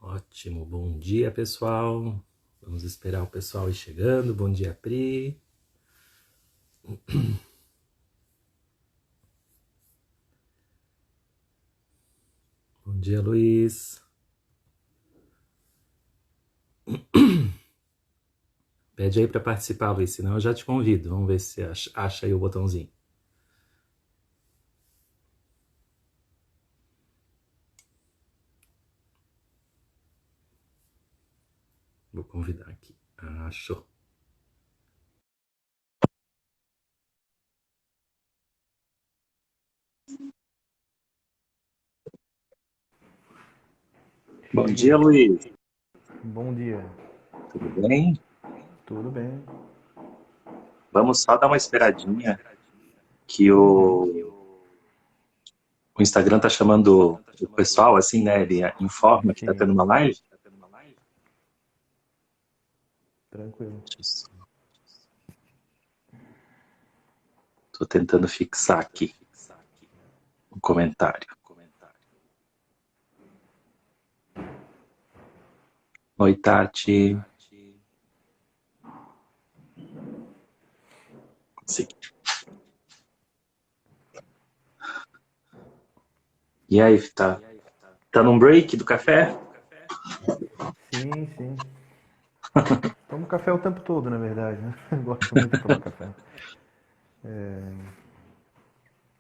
Ótimo, bom dia pessoal. Vamos esperar o pessoal ir chegando. Bom dia, Pri. Bom dia, Luiz. Pede aí para participar, Luiz, senão eu já te convido. Vamos ver se você acha aí o botãozinho. Vou convidar aqui. Achou. Bom dia, Luiz. Bom dia. Tudo bem? Tudo bem? Vamos só dar uma esperadinha que o Instagram tá chamando o pessoal, assim, né? Ele informa que tá Sim, tendo uma live. tranquilo. Tô tentando fixar aqui um comentário. Oi, Tati. Consegui. E aí, tá num break do café? Sim, sim. Tomo café o tempo todo, na verdade, né? Gosto muito de tomar café.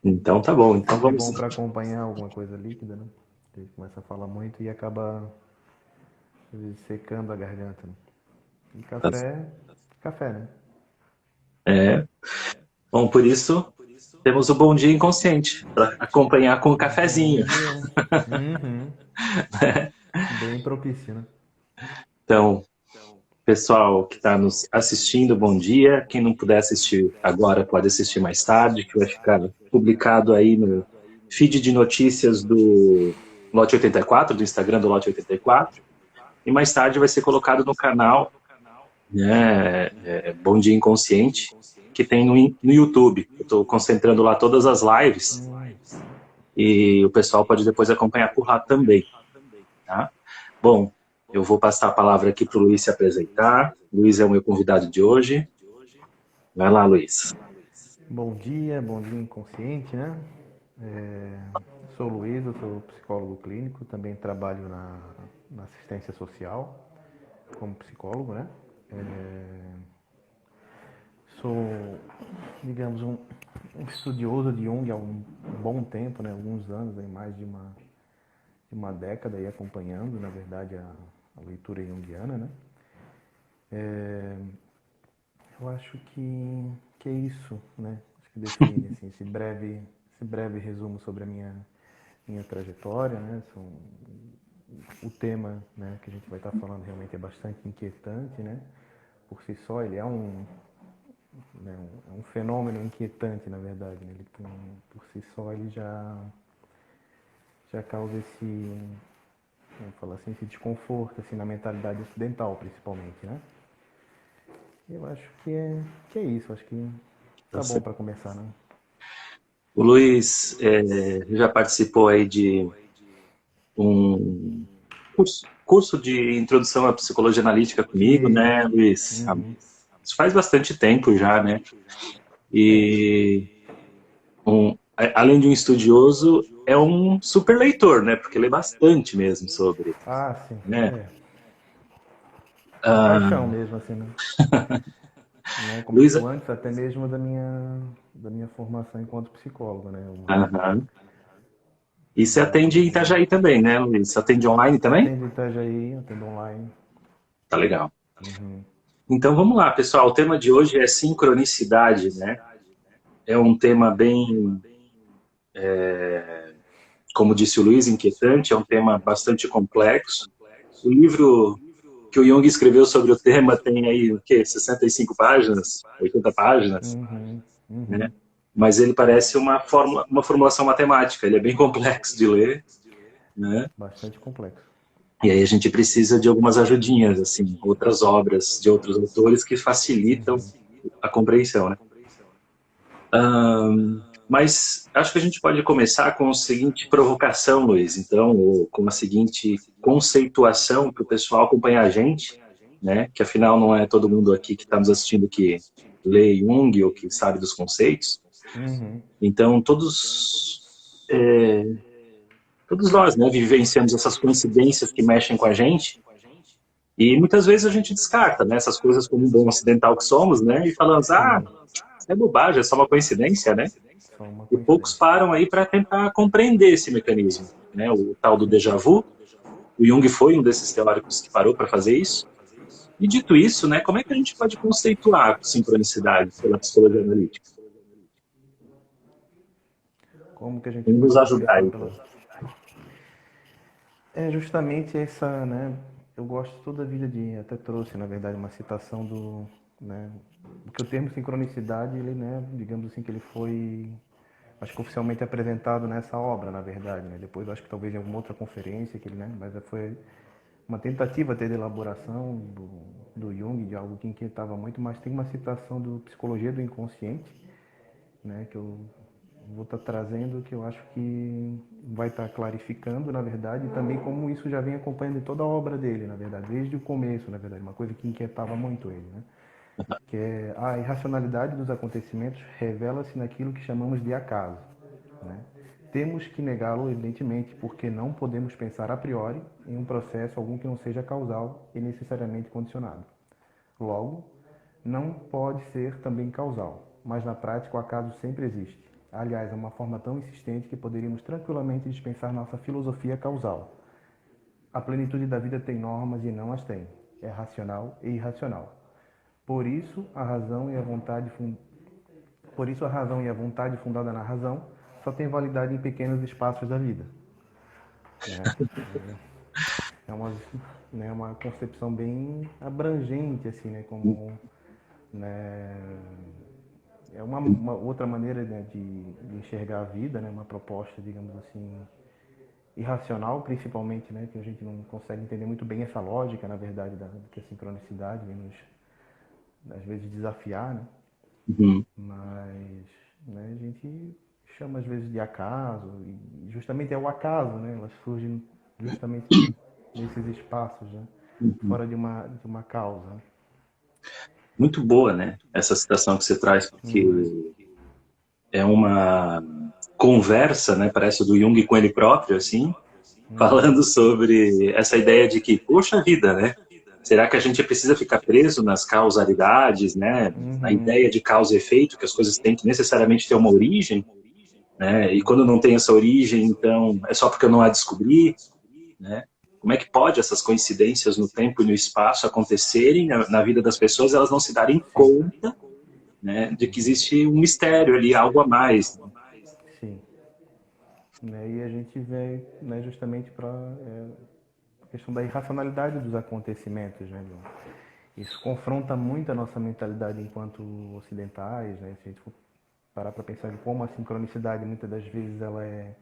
Então tá bom. Então Sempre vamos. bom para acompanhar alguma coisa líquida, né? A gente começa a falar muito e acaba às vezes, secando a garganta, né? E café, né? É. Bom, por isso temos o Bom Dia Inconsciente para acompanhar com o Bom cafezinho. dia. Uhum. Bem propício, né? Então, pessoal que está nos assistindo, bom dia. Quem não puder assistir agora pode assistir mais tarde, que vai ficar publicado aí no feed de notícias do Lote 84, do Instagram do Lote 84. E mais tarde vai ser colocado no canal, né, Bom Dia Inconsciente, que tem no YouTube. Eu estou concentrando lá todas as lives e o pessoal pode depois acompanhar por lá também. Tá? Bom, eu vou passar a palavra aqui para o Luiz se apresentar. Luiz é o meu convidado de hoje. Vai lá, Luiz. Bom dia inconsciente, né? É, sou Luiz, eu sou psicólogo clínico, também trabalho na assistência social como psicólogo, né? É, sou, digamos, um estudioso de Jung há um bom tempo, né? Alguns anos, aí, mais de uma década aí acompanhando, na verdade, a leitura junguiana, né? É, eu acho que é isso, né? Acho que define assim, esse breve resumo sobre a minha trajetória, né? O tema, né, que a gente vai estar falando realmente é bastante inquietante, né? Por si só, ele é né, um fenômeno inquietante, na verdade. Né? Ele, por si só, ele já causa vamos falar assim, esse desconforto assim, na mentalidade ocidental, principalmente, né? Eu acho que é isso. Acho que Tá tá bom certo. para começar, né? O Luiz já participou aí de um curso de introdução à psicologia analítica comigo, né, Isso. Luiz? Uhum. Isso faz bastante tempo já, né? É. E além de um estudioso, é um super leitor, né? Porque lê bastante mesmo sobre, Ah, sim. né? É. Com paixão Ah, mesmo, assim, né? Né? Como Luiz, digo antes, até mesmo da minha formação enquanto psicólogo, né? aham. E você Eu atende em Itajaí também, né, Luiz? Você atende online também? atendo Itajaí, atendo online. Tá legal. Uhum. Então vamos lá, pessoal. O tema de hoje é sincronicidade, né? É um tema bem, como disse o Luiz, inquietante, é um tema bastante complexo. O livro que o Jung escreveu sobre o tema tem aí, o quê? 65 páginas? 80 páginas? Uhum. Né? Uhum. Mas ele parece uma formulação matemática, ele é bem complexo de ler, né? Bastante complexo. E aí a gente precisa de algumas ajudinhas, assim, outras obras de outros autores que facilitam a compreensão, né? Mas acho que a gente pode começar com a seguinte provocação, Luiz, então, ou com a seguinte conceituação para o pessoal acompanhar a gente, né? Que afinal não é todo mundo aqui que está nos assistindo que lê Jung ou que sabe dos conceitos. Uhum. Então, todos nós, né, vivenciamos essas coincidências que mexem com a gente e muitas vezes a gente descarta, né, essas coisas como um bom ocidental que somos, né, e falamos, Sim, isso é bobagem, é só uma coincidência, né? só uma E poucos coincidência. param aí para tentar compreender esse mecanismo, né? O tal do déjà vu. O Jung foi um desses teóricos que parou para fazer isso. E dito isso, né, como é que a gente pode conceituar sincronicidade pela psicologia analítica? Como que a gente Vamos nos pode ajudar conceituar aí. pela... É justamente essa, né? Eu gosto toda a vida de, até trouxe, na verdade, uma citação do, né? Porque o termo sincronicidade, ele, né? Digamos assim que ele foi, acho que oficialmente apresentado nessa obra, na verdade, né? Depois, acho que talvez em alguma outra conferência que ele, né? Mas foi uma tentativa até de elaboração do Jung de algo que inquietava muito, mas tem uma citação do Psicologia do Inconsciente, né? Que eu vou estar trazendo, que eu acho que vai estar clarificando, na verdade, e também como isso já vem acompanhando toda a obra dele, na verdade, desde o começo, na verdade, uma coisa que inquietava muito ele, né? Que é a irracionalidade dos acontecimentos revela-se naquilo que chamamos de acaso, né? Temos que negá-lo, evidentemente, porque não podemos pensar a priori em um processo algum que não seja causal e necessariamente condicionado. Logo, não pode ser também causal, mas na prática o acaso sempre existe. Aliás, é uma forma tão insistente que poderíamos tranquilamente dispensar nossa filosofia causal. A plenitude da vida tem normas e não as tem. É racional e irracional. Por isso, a razão e a vontade fundada na razão só tem validade em pequenos espaços da vida. Né? É uma, né, uma concepção bem abrangente, assim, né? Como, né, é uma outra maneira, né, de enxergar a vida, né? Uma proposta, digamos assim, irracional, principalmente, né? Que a gente não consegue entender muito bem essa lógica, na verdade, que a sincronicidade vem nos, às vezes, desafiar, né? Uhum. Mas, né, a gente chama às vezes de acaso, e justamente é o acaso, né? Elas surgem justamente nesses espaços, né? Uhum. Fora de uma causa. Muito boa, né? Essa citação que você traz, porque Uhum. é uma conversa, né? Parece do Jung com ele próprio, assim, Uhum. falando sobre essa ideia de que, poxa vida, né? Será que a gente precisa ficar preso nas causalidades, né? Na Uhum. ideia de causa e efeito, que as coisas têm que necessariamente ter uma origem, né? E quando não tem essa origem, então é só porque eu não a descobri, né? Como é que pode essas coincidências no tempo e no espaço acontecerem na vida das pessoas e elas não se darem Sim. conta, né, de que existe um mistério ali, algo a mais, né? Sim. Né? E a gente vem, né, justamente para a questão da irracionalidade dos acontecimentos, né? Isso confronta muito a nossa mentalidade enquanto ocidentais, né? Se a gente for parar para pensar em como a sincronicidade muitas das vezes ela é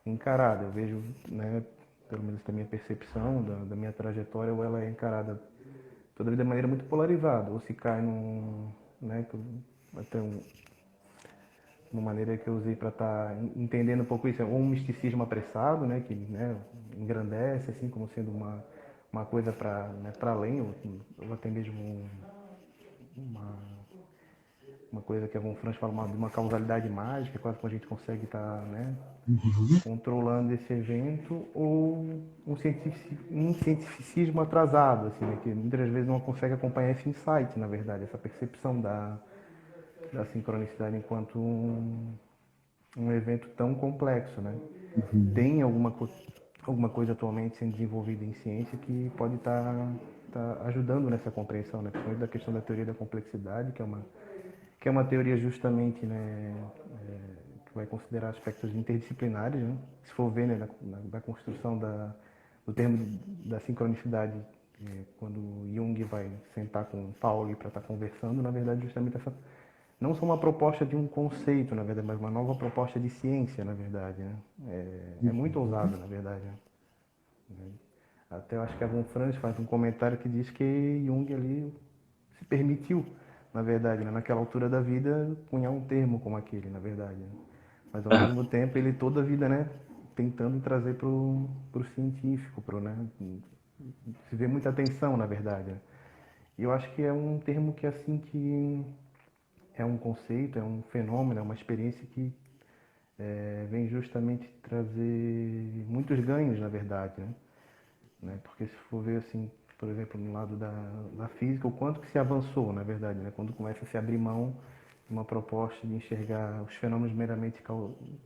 encarada. Eu vejo, né, pelo menos da minha percepção, da minha trajetória, ou ela é encarada toda vida de maneira muito polarizada, ou se cai num, né, até uma maneira que eu usei para estar entendendo um pouco isso, é um misticismo apressado, né, que, né, engrandece assim como sendo uma coisa para, né, para além, ou até mesmo uma uma coisa que a Von Franz fala de uma causalidade mágica, quase que a gente consegue estar, né, controlando esse evento, ou um cientificismo atrasado, assim, né, que muitas vezes não consegue acompanhar esse insight, na verdade, essa percepção da sincronicidade enquanto um evento tão complexo, né? Uhum. Tem alguma coisa atualmente sendo desenvolvida em ciência que pode estar ajudando nessa compreensão, né? Principalmente da questão da teoria da complexidade, que é uma teoria justamente, né, que vai considerar aspectos interdisciplinares, né? Se for ver, né, da construção do termo da sincronicidade, quando Jung vai sentar com Pauli para estar conversando, na verdade, justamente essa não só uma proposta de um conceito, na verdade, mas uma nova proposta de ciência, na verdade, né? É muito ousado, na verdade, né? Até eu acho que a Von Franz faz um comentário que diz que Jung ali se permitiu, na verdade, né, naquela altura da vida, cunhar um termo como aquele, na verdade, né? mas ao mesmo tempo ele toda a vida, né, tentando trazer pro científico, né, se vê muita atenção, na verdade, né? E eu acho que é um termo que assim que é um conceito, é um fenômeno, é uma experiência que vem justamente trazer muitos ganhos, na verdade, né? Porque se for ver assim, por exemplo, no lado da física, o quanto que se avançou, na verdade, né? Quando começa a se abrir mão de uma proposta de enxergar os fenômenos meramente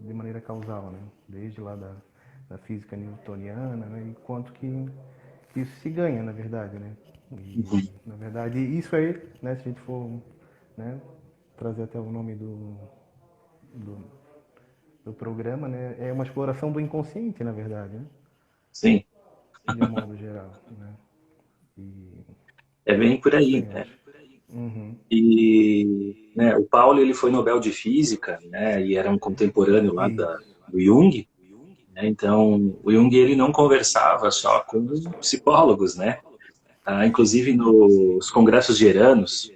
de maneira causal, né? Desde lá da física newtoniana, né? E quanto que isso se ganha, na verdade, né? E, na verdade, isso aí, né? Se a gente for, né, trazer até o nome do, do programa, né? É uma exploração do inconsciente, na verdade, né? Sim, De um modo geral, né? E é bem por não aí, sei, né? acho. Uhum. E né, o Paulo ele foi Nobel de Física, né? E era um contemporâneo lá Isso. do Jung, né? Então o Jung ele não conversava só com psicólogos, né? Inclusive nos congressos de Eranos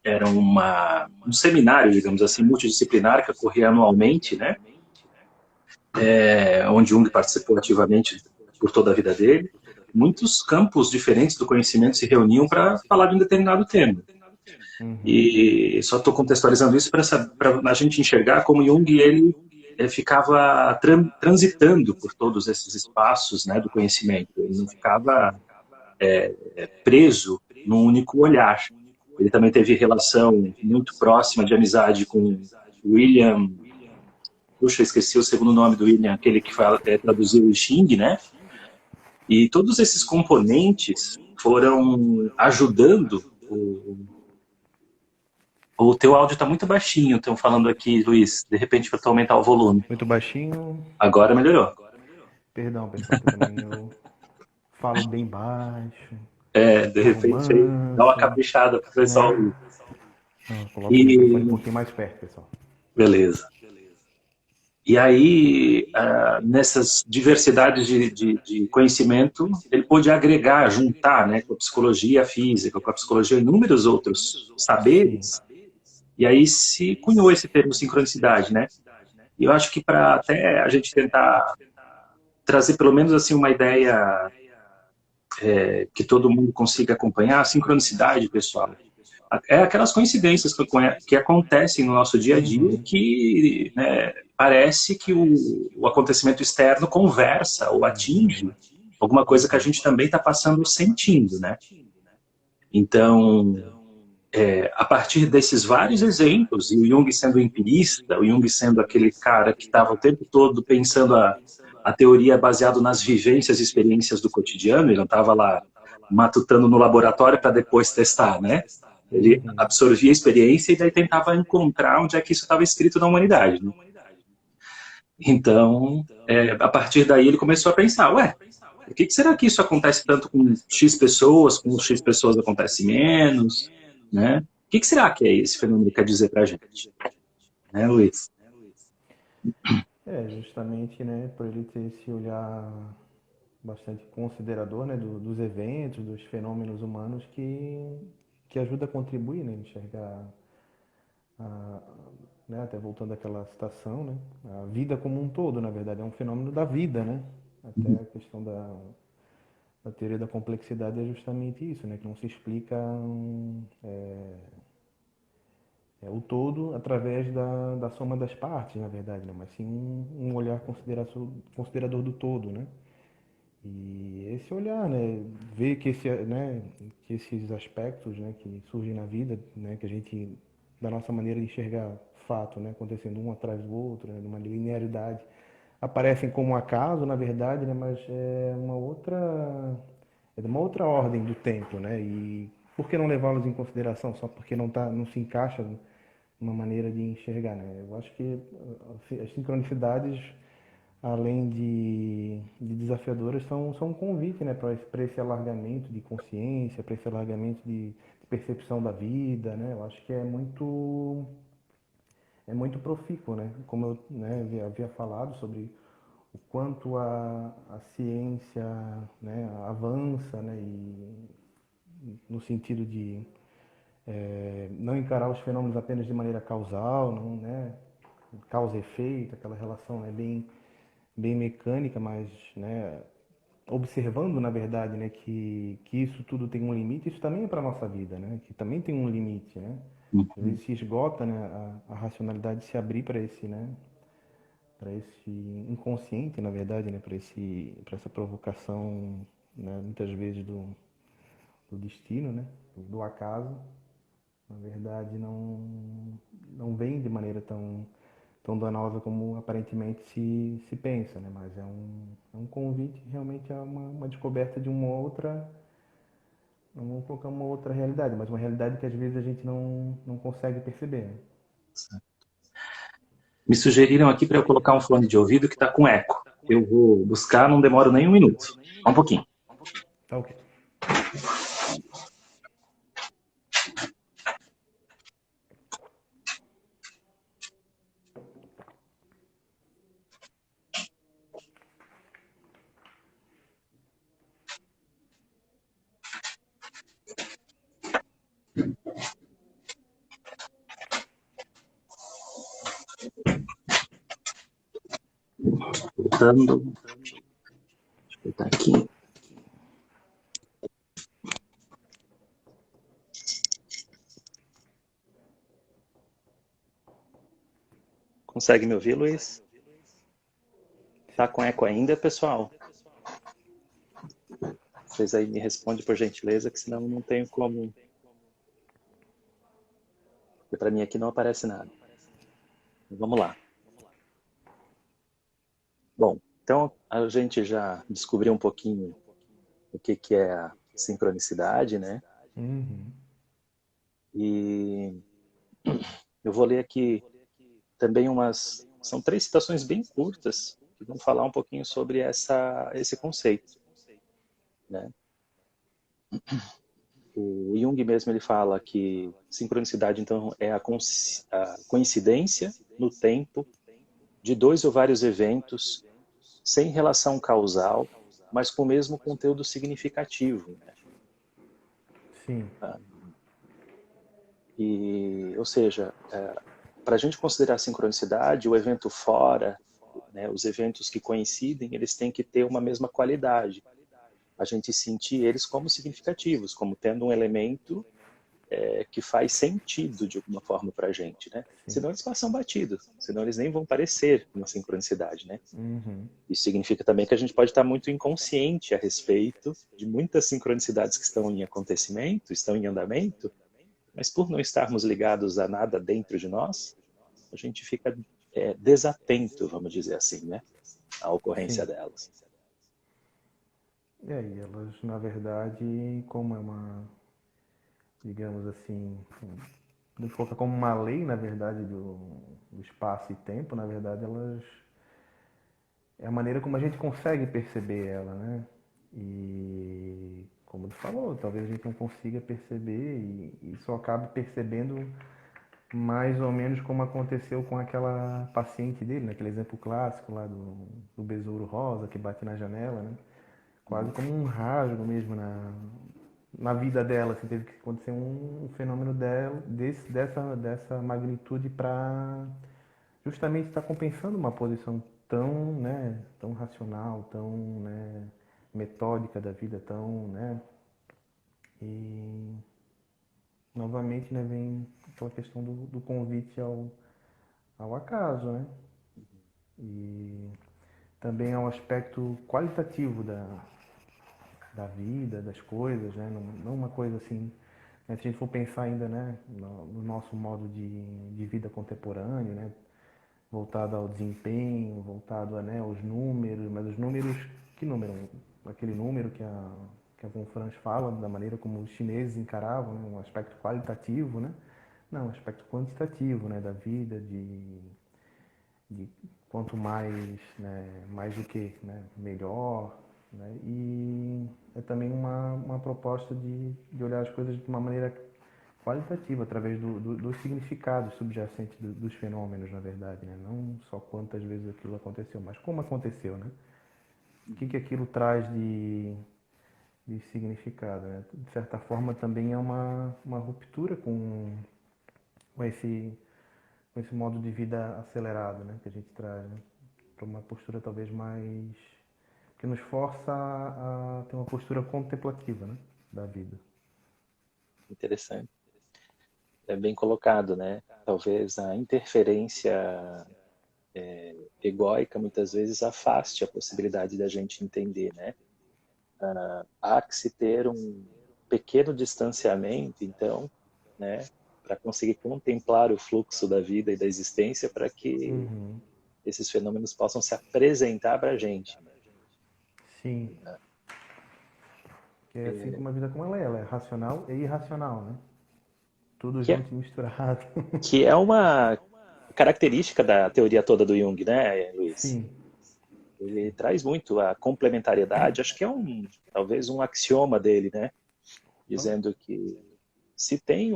era um seminário, digamos assim, multidisciplinar que ocorria anualmente, né? Onde Jung participou ativamente por toda a vida dele. Muitos campos diferentes do conhecimento se reuniam para falar de um determinado tema. Uhum. E só estou contextualizando isso para a gente enxergar como Jung ele ficava transitando por todos esses espaços, né, do conhecimento. Ele não ficava preso num único olhar. Ele também teve relação muito próxima de amizade com William. Puxa, esqueci o segundo nome do William, aquele que traduziu o Xing, né? E todos esses componentes foram ajudando o teu áudio está muito baixinho, estão falando aqui, Luiz. De repente, para tu aumentar o volume. Muito baixinho. Agora melhorou. Perdão, pessoal, que também eu falo bem baixo, De falo repente, aí, dá uma manso, caprichada para o pessoal né? ouvir. Não, coloco o microfone um E, pouquinho mais perto, pessoal. beleza. E aí, nessas diversidades de conhecimento, ele pôde agregar, juntar, né, com a psicologia física, com a psicologia, inúmeros outros Sim. saberes, e aí se cunhou esse termo sincronicidade, né? E eu acho que para até a gente tentar trazer pelo menos assim uma ideia que todo mundo consiga acompanhar, a sincronicidade, pessoal, é aquelas coincidências que acontecem no nosso dia a dia Uhum. que né, parece que o acontecimento externo conversa ou atinge alguma coisa que a gente também está passando sentindo, né? Então, a partir desses vários exemplos, e o Jung sendo empirista, o Jung sendo aquele cara que estava o tempo todo pensando a teoria baseado nas vivências e experiências do cotidiano, ele não estava lá matutando no laboratório para depois testar, né? Ele Uhum. absorvia a experiência e daí tentava encontrar onde é que isso estava escrito na humanidade, né? Então, a partir daí ele começou a pensar, ué, por que será que isso acontece tanto com X pessoas acontece menos, né? O que será que é esse fenômeno quer dizer para a gente, né, Luiz? É, justamente, né, por ele ter esse olhar bastante considerador, né, dos eventos, dos fenômenos humanos que ajuda a contribuir, né, enxergar a, né, até voltando àquela citação, né, a vida como um todo, na verdade, é um fenômeno da vida, né, até a questão da teoria da complexidade é justamente isso, né, que não se explica o todo através da soma das partes, na verdade, né, mas sim um olhar considerador do todo, né. E esse olhar, né, ver que esses aspectos, né, que surgem na vida, né, que a gente, da nossa maneira de enxergar fato, né, acontecendo um atrás do outro, né, numa linearidade, aparecem como um acaso, na verdade, né, mas é de uma outra ordem do tempo, né, e por que não levá-los em consideração só porque não se encaixa numa maneira de enxergar, né? Eu acho que as sincronicidades além de desafiadoras, são um convite, né, para esse alargamento de consciência, para esse alargamento de percepção da vida, né? Eu acho que é muito profícuo, né? Como eu, né, havia falado sobre o quanto a ciência, né, avança, né, e no sentido de não encarar os fenômenos apenas de maneira causal, não, né? causa e efeito, aquela relação, né, bem mecânica, mas, né, observando, na verdade, né, que isso tudo tem um limite, isso também é para a nossa vida, né, que também tem um limite, né. Às Uhum. vezes se esgota, né, a racionalidade se abrir para esse, né, para esse inconsciente, na verdade, né, para essa provocação, né, muitas vezes do destino, né, do acaso, na verdade não vem de maneira tão danosa como aparentemente se pensa, né, mas é um convite realmente a uma descoberta de uma outra, não vamos colocar uma outra realidade, mas uma realidade que às vezes a gente não consegue perceber, né? Me sugeriram aqui para eu colocar um fone de ouvido que está com eco. Eu vou buscar, não demoro nem um minuto. Só um pouquinho. Tá ok. Voltando. Deixa eu botar aqui. Consegue me ouvir, Luiz? Tá com eco ainda, pessoal? Vocês aí me respondem por gentileza, que senão eu não tenho como. Porque para mim aqui não aparece nada. Vamos lá. Bom, então a gente já descobriu um pouquinho o que é a sincronicidade, né? Uhum. E eu vou ler aqui também umas. São 3 citações bem curtas que vão falar um pouquinho sobre esse conceito, né? O Jung mesmo ele fala que sincronicidade então é a coincidência no tempo de 2 ou vários eventos sem relação causal, mas com o mesmo conteúdo significativo, né? Sim, Ou seja, para a gente considerar a sincronicidade, o evento fora, né, os eventos que coincidem, eles têm que ter uma mesma qualidade. A gente sentir eles como significativos, como tendo um elemento que faz sentido de alguma forma para a gente, né? sim. Senão eles passam batido, senão eles nem vão parecer uma sincronicidade, né? Uhum. Isso significa também que a gente pode estar muito inconsciente a respeito de muitas sincronicidades que estão em acontecimento, estão em andamento, mas por não estarmos ligados a nada dentro de nós, a gente fica desatento, vamos dizer assim, né? À ocorrência Sim. delas. E aí, elas, na verdade, como é uma, digamos assim, vamos colocar como uma lei, na verdade, do espaço e tempo, na verdade, elas é a maneira como a gente consegue perceber ela, né? E como ele falou, talvez a gente não consiga perceber e só acabe percebendo mais ou menos como aconteceu com aquela paciente dele, naquele exemplo clássico lá do besouro rosa que bate na janela, né? Quase como um rasgo mesmo na vida dela, assim, teve que acontecer um fenômeno dela, dessa magnitude para justamente estar compensando uma posição tão, né, tão racional, tão, né, metódica da vida, tão, né, e novamente, né, vem aquela questão do convite ao acaso, né, e também ao aspecto qualitativo da vida, das coisas, né, não uma coisa assim, né, se a gente for pensar ainda, né, no nosso modo de vida contemporâneo, né, voltado ao desempenho, voltado a, né, aos números, mas os números, que número? Aquele número que a Von Franz fala, da maneira como os chineses encaravam, né, um aspecto qualitativo, né? Não, um aspecto quantitativo, né, da vida, de quanto mais, né, mais do que, né, melhor, né? E é também uma proposta de olhar as coisas de uma maneira qualitativa, através dos significados subjacentes dos fenômenos, na verdade, né? Não só quantas vezes aquilo aconteceu, mas como aconteceu, né? O que aquilo traz de significado, né? De certa forma também é uma ruptura com esse com esse modo de vida acelerado, né, que a gente traz, né, para uma postura talvez mais que nos força a ter uma postura contemplativa, né, da vida. Interessante. É bem colocado, né? Talvez a interferência egóica muitas vezes afaste a possibilidade da gente entender, né? Há que se ter um pequeno distanciamento, então, né? Para conseguir contemplar o fluxo da vida e da existência para que Uhum. esses fenômenos possam se apresentar para a gente. Sim, que é assim como a vida como ela é racional e irracional, né? Tudo Que é, junto e misturado. que é uma característica da teoria toda do Jung, né, Luiz? Sim. Ele traz muito a complementariedade, acho que é talvez um axioma dele, né? Então, Dizendo que se tem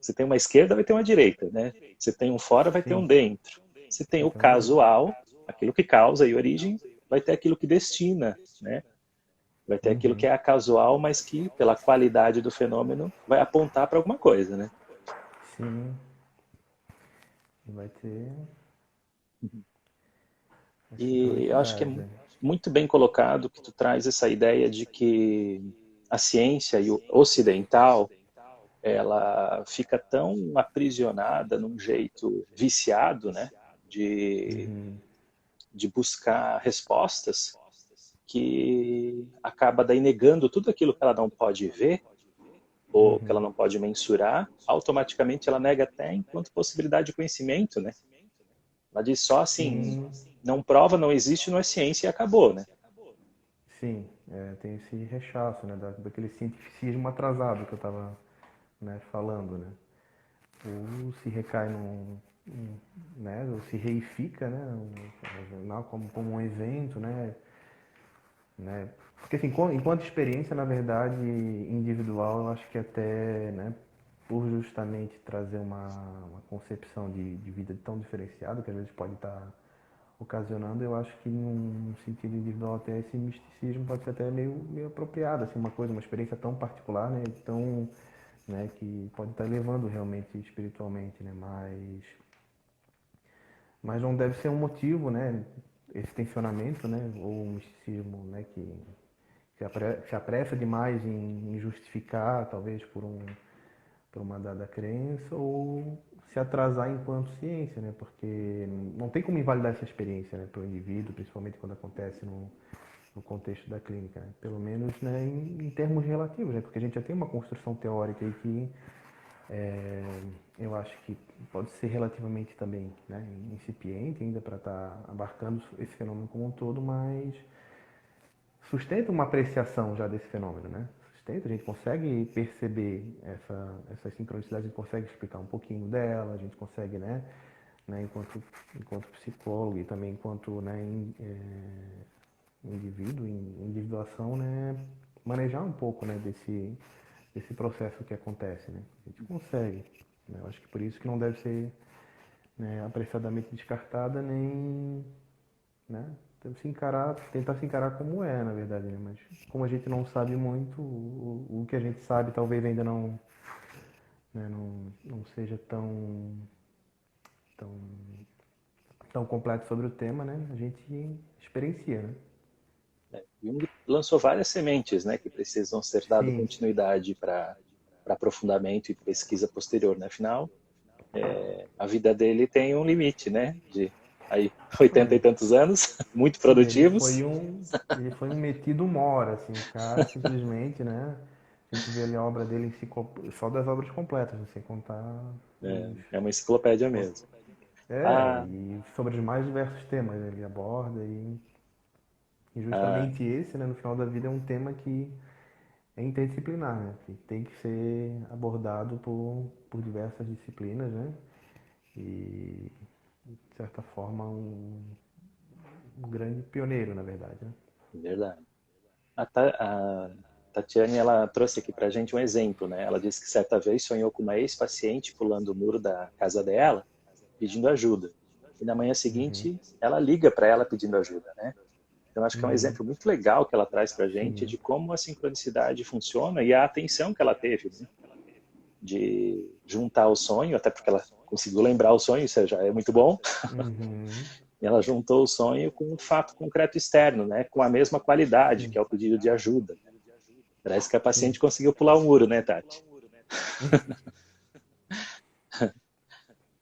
se tem uma esquerda, vai ter uma direita, né? Se tem um fora, vai ter um sim. dentro. Se tem o Então, dentro. casual, aquilo que causa e origem, vai ter aquilo que destina, né? Vai ter aquilo que Uhum. é casual, mas que, pela qualidade do fenômeno, vai apontar para alguma coisa, né? Sim. Vai ter a E eu acho que é sincronicidade, né? muito bem colocado que tu traz essa ideia de que a ciência e o ocidental ela fica tão aprisionada num jeito viciado, né, de, Uhum. de buscar respostas que acaba daí negando tudo aquilo que ela não pode ver ou que ela Uhum. não pode mensurar, automaticamente ela nega até enquanto possibilidade de conhecimento, né? Ela diz só assim, Sim, não prova, não existe, não é ciência e acabou, né? sim. Tem esse rechaço, né? Daquele cientificismo atrasado que eu estava, né, falando, né? Ou se recai né? Ou se reifica, né? Como um evento, né? Porque assim, enquanto experiência, na verdade, individual, eu acho que até, né? Por justamente trazer uma concepção de vida tão diferenciada, que às vezes pode estar ocasionando, eu acho que num sentido individual até esse misticismo pode ser até meio apropriado, assim, uma experiência tão particular, né, tão, né, que pode estar levando realmente espiritualmente, né, mas não deve ser um motivo, né, esse tensionamento, né, ou um misticismo, né, que se apressa demais em justificar, talvez por uma dada crença, ou se atrasar enquanto ciência, né? Porque não tem como invalidar essa experiência, né, para o indivíduo, principalmente quando acontece no contexto da clínica, né? Pelo menos, né, em termos relativos, né? Porque a gente já tem uma construção teórica aí que eu acho que pode ser relativamente também, né, incipiente ainda para estar abarcando esse fenômeno como um todo, mas sustenta uma apreciação já desse fenômeno, né? Sustenta, a gente consegue perceber essa sincronicidade, a gente consegue explicar um pouquinho dela, a gente consegue, né, enquanto psicólogo e também enquanto, né, indivíduo, em individuação, né, manejar um pouco, né, desse processo que acontece, né? A gente consegue, né? Eu acho que por isso que não deve ser, né, apressadamente descartada nem, né? Tentar se encarar como é, na verdade, né? Mas como a gente não sabe muito, o que a gente sabe talvez ainda não, né, não seja tão, tão completo sobre o tema, né? A gente experiencia, né? Jung lançou várias sementes, né, que precisam ser dado Sim, continuidade para aprofundamento e pesquisa posterior, né? Afinal, a vida dele tem um limite, né? De aí 80 e é. tantos anos, muito Sim, produtivos. ele foi um metido mora, assim, o cara simplesmente, né? A gente vê ali a obra dele só das obras completas, né, sem contar os. É uma enciclopédia mesmo. A, E sobre os mais diversos temas ele aborda, e a, justamente esse, né, no final da vida, é um tema que é interdisciplinar, né? Que tem que ser abordado por diversas disciplinas, né? E, de certa forma, um grande pioneiro, na verdade, né? verdade. A Tatiane, ela trouxe aqui para a gente um exemplo, né? Ela disse que certa vez sonhou com uma ex-paciente pulando o muro da casa dela, pedindo ajuda. E na manhã Uhum, seguinte, ela liga para ela pedindo ajuda, né? Então, acho que é um uhum, exemplo muito legal que ela traz para a gente sim. de como a sincronicidade funciona e a atenção que ela teve, né? de juntar o sonho, até porque ela conseguiu lembrar o sonho, isso já é muito bom. Uhum. E ela juntou o sonho com um fato concreto externo, né? Com a mesma qualidade, Sim, que é o pedido de ajuda. Parece que a sim. paciente conseguiu pular o muro, né, Tati?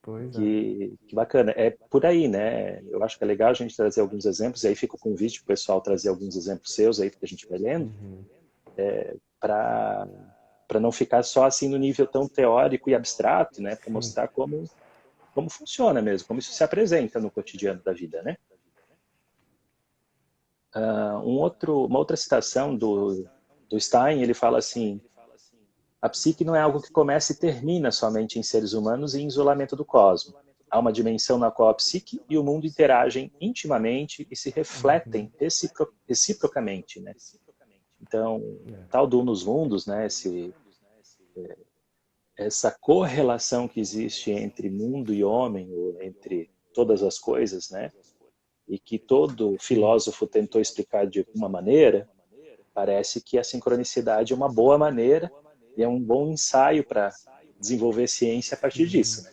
Pois é. Que bacana. É por aí, né? Eu acho que é legal a gente trazer alguns exemplos, e aí fica o convite para o pessoal trazer alguns exemplos seus aí que a gente vai lendo, Uhum. para não ficar só assim no nível tão teórico e abstrato, né? Para Sim. mostrar como funciona mesmo, como isso se apresenta no cotidiano da vida, né? Uma outra citação do Stein, ele fala assim: a psique não é algo que começa e termina somente em seres humanos e em isolamento do cosmos. Há uma dimensão na qual a psique e o mundo interagem intimamente e se Uhum. refletem reciprocamente, né? Então, É. tal do Unus Mundus, né? Essa correlação que existe entre mundo e homem, ou entre todas as coisas, né? E que todo Sim. filósofo tentou explicar de uma maneira, parece que a sincronicidade é uma boa maneira e é um bom ensaio para desenvolver ciência a partir Sim. disso, né?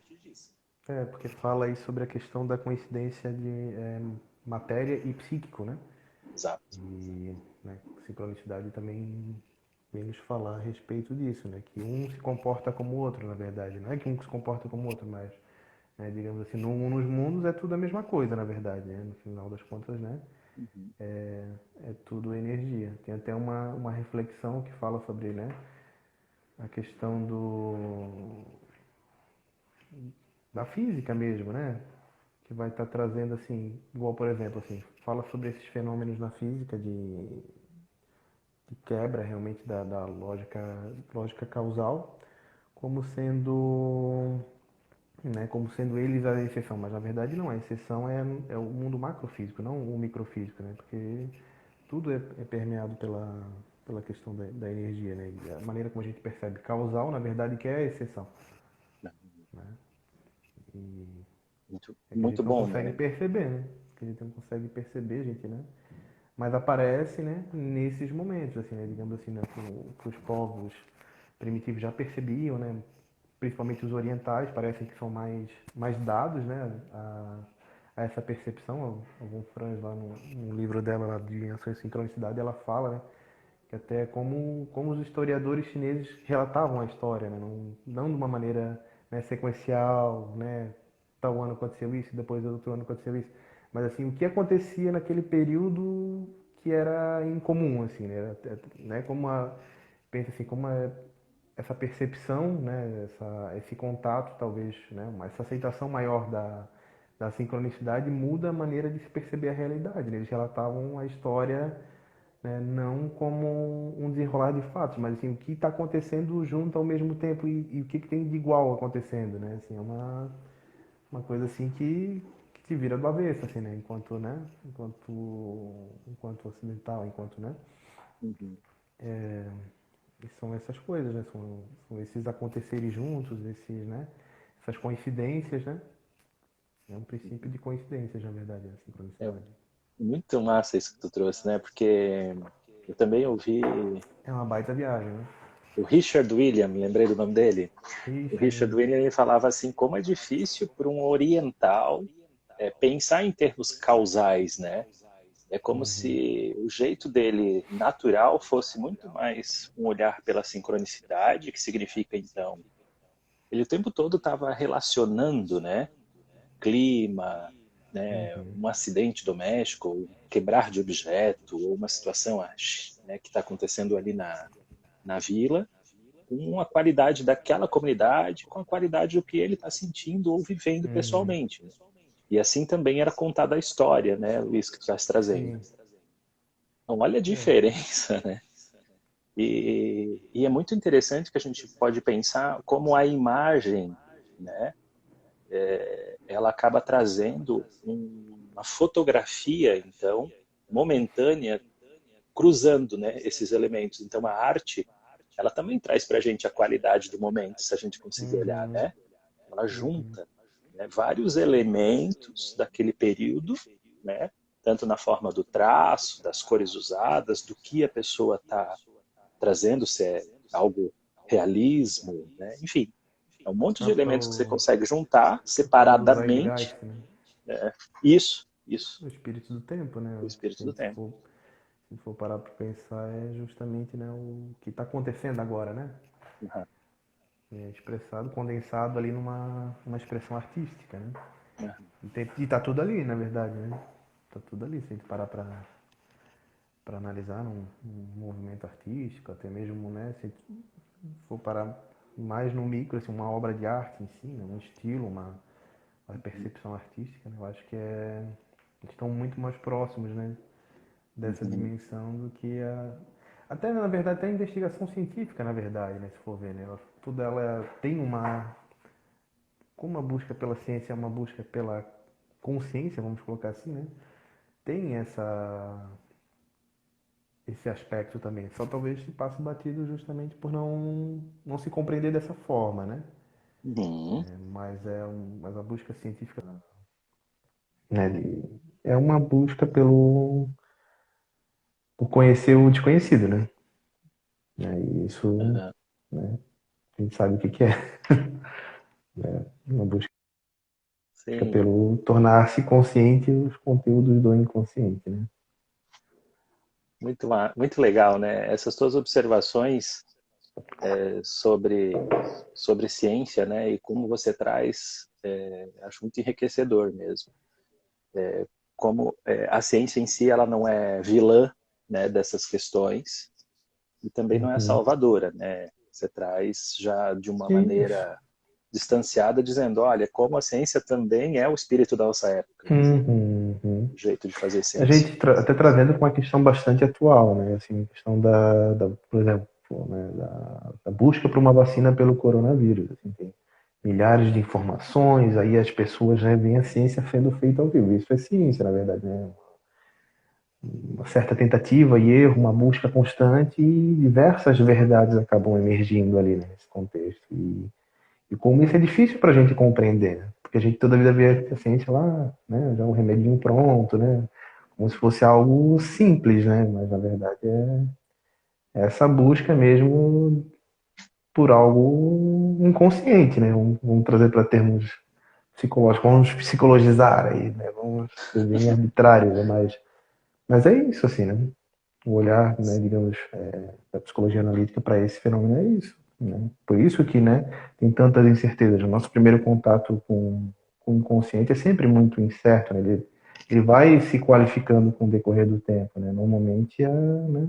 É, porque fala aí sobre a questão da coincidência de matéria e psíquico, né? Exato. E né, sincronicidade também vem nos falar a respeito disso, né? Que um se comporta como o outro, na verdade. Não é que um se comporta como o outro, mas, né, digamos assim, nos mundos é tudo a mesma coisa, na verdade, né? No final das contas, né? Uhum. É tudo energia. Tem até uma reflexão que fala sobre, né? A questão da física mesmo, né? Que vai estar trazendo assim, igual por exemplo, assim, fala sobre esses fenômenos na física de quebra realmente da lógica causal, como sendo, né, como sendo eles a exceção, mas na verdade não, a exceção é o mundo macrofísico, não o microfísico, né? Porque tudo é permeado pela questão da energia, né? E a maneira como a gente percebe causal, na verdade, que é a exceção, né? E Muito, é que a muito gente não bom, consegue né? perceber, né? Que a gente não consegue perceber, gente, né? Mas aparece, né, nesses momentos, assim, né, digamos assim, né, que os povos primitivos já percebiam, né, principalmente os orientais, parecem que são mais dados, né, a essa percepção. A Von Franz, lá no livro dela lá de Ações e Sincronicidade, ela fala, né, que até como os historiadores chineses relatavam a história, né, não de uma maneira, né, sequencial, né, tal ano aconteceu isso, depois outro ano aconteceu isso, mas assim, o que acontecia naquele período que era incomum, assim, né, né, pensa assim, essa percepção, né, esse contato, talvez, né, essa aceitação maior da sincronicidade muda a maneira de se perceber a realidade, né? Eles relatavam a história, né, não como um desenrolar de fatos, mas assim, o que está acontecendo junto ao mesmo tempo e o que tem de igual acontecendo, né? Assim, é uma coisa assim que te vira do avesso, assim, né? Enquanto ocidental, enquanto, né? Uhum. E são essas coisas, né? São esses acontecerem juntos, né? Essas coincidências, né? É um princípio de coincidências, na verdade, a É sincronicidade. muito massa isso que tu trouxe, né? Porque eu também ouvi É uma baita viagem, né? o Richard William, lembrei do nome dele. O Richard Richard William. William ele falava assim, como é difícil para um oriental pensar em termos causais, né? É como Uhum. se o jeito dele natural fosse muito mais um olhar pela sincronicidade, que significa então, ele o tempo todo estava relacionando, né? Clima, né? Uhum. Um acidente doméstico, um quebrar de objeto, ou uma situação, né, que está acontecendo ali na vila, com a qualidade daquela comunidade, com a qualidade do que ele está sentindo ou vivendo Uhum. pessoalmente, né? E assim também era contada a história, né, Luiz, que tu estás trazendo. Sim. Então, olha a É. diferença, né? E é muito interessante que a gente pode pensar como a imagem, né, ela acaba trazendo uma fotografia, então, momentânea, cruzando, né, esses elementos. Então, a arte, ela também traz para a gente a qualidade do momento, se a gente conseguir olhar, Uhum. né? Ela Uhum. junta, né, vários elementos daquele período, né? Tanto na forma do traço, das cores usadas, do que a pessoa está trazendo, se é algo realismo, né? Enfim, é um monte de Próprio elementos que você consegue juntar Paulo separadamente. Zeitgeist, né? Isso, O espírito do tempo, né? o espírito Se a do gente tempo. for parar para pensar, é justamente, né, o que está acontecendo agora, né? Uhum. É expressado, condensado ali numa expressão artística, né? Uhum. E tá tudo ali, na verdade, né? Tá tudo ali, se a gente parar para analisar num movimento artístico, até mesmo, né, se for parar mais no micro, assim, uma obra de arte em si, né, um estilo, uma percepção artística, né, eu acho que estão muito mais próximos, né, dessa Uhum. dimensão do que até, na verdade, até a investigação científica, na verdade, né, se for ver, né, tudo ela tem como a busca pela ciência é uma busca pela consciência, vamos colocar assim, né, tem esse aspecto também. Só talvez se passe batido justamente por não se compreender dessa forma, né? Uhum. Mas a busca científica, né, é uma busca por conhecer o desconhecido, né? E isso, Uhum. né, a gente sabe o que é. Uma busca Sim, pelo tornar-se consciente os conteúdos do inconsciente, né? muito legal, né? Essas tuas observações sobre ciência, né? E como você traz, acho muito enriquecedor mesmo. Como a ciência em si, ela não é vilã, né, dessas questões e também não é Uhum. salvadora, né? Você traz já de uma Isso. maneira distanciada, dizendo, olha, como a ciência também é o espírito da nossa época, né? Uhum, uhum. O jeito de fazer A ciência. gente até trazendo com uma questão bastante atual, né? Assim, a questão por exemplo, né, da busca por uma vacina pelo coronavírus. Assim, tem milhares de informações, aí as pessoas, né, veem a ciência sendo feita ao vivo. Isso é ciência, na verdade, né? Uma certa tentativa e erro, uma busca constante e diversas verdades acabam emergindo ali, né, nesse contexto. E como isso é difícil para a gente compreender, né? Porque a gente toda a vida vê a ciência lá, né, já um remedinho pronto, né? Como se fosse algo simples, né? Mas na verdade é essa busca mesmo por algo inconsciente, né? Vamos trazer para termos psicológicos, vamos psicologizar aí, né? Vamos ser bem arbitrários, né? Mas é isso, assim, né? O olhar, né, digamos, da psicologia analítica para esse fenômeno é isso, né? Por isso que, né, tem tantas incertezas. O nosso primeiro contato com o inconsciente é sempre muito incerto, né? Ele vai se qualificando com o decorrer do tempo, né? Normalmente né,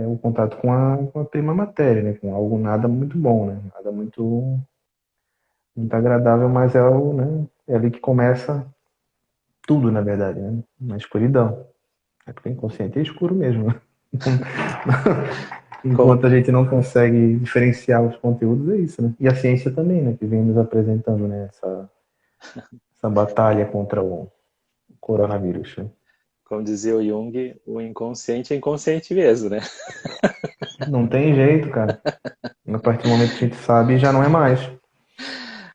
o contato com a prima matéria, né? Com algo nada muito bom, né? Nada muito agradável, mas né? É ali que começa tudo, na verdade, né? Na escuridão. É porque o inconsciente é escuro mesmo, né? Com, Enquanto a gente não consegue diferenciar os conteúdos, é isso, né? E a ciência também, né? Que vem nos apresentando, né? Essa batalha contra o coronavírus, né? como dizia o Jung, o inconsciente é inconsciente mesmo, né? Não tem jeito, cara. A partir do momento que a gente sabe, já não é mais, né?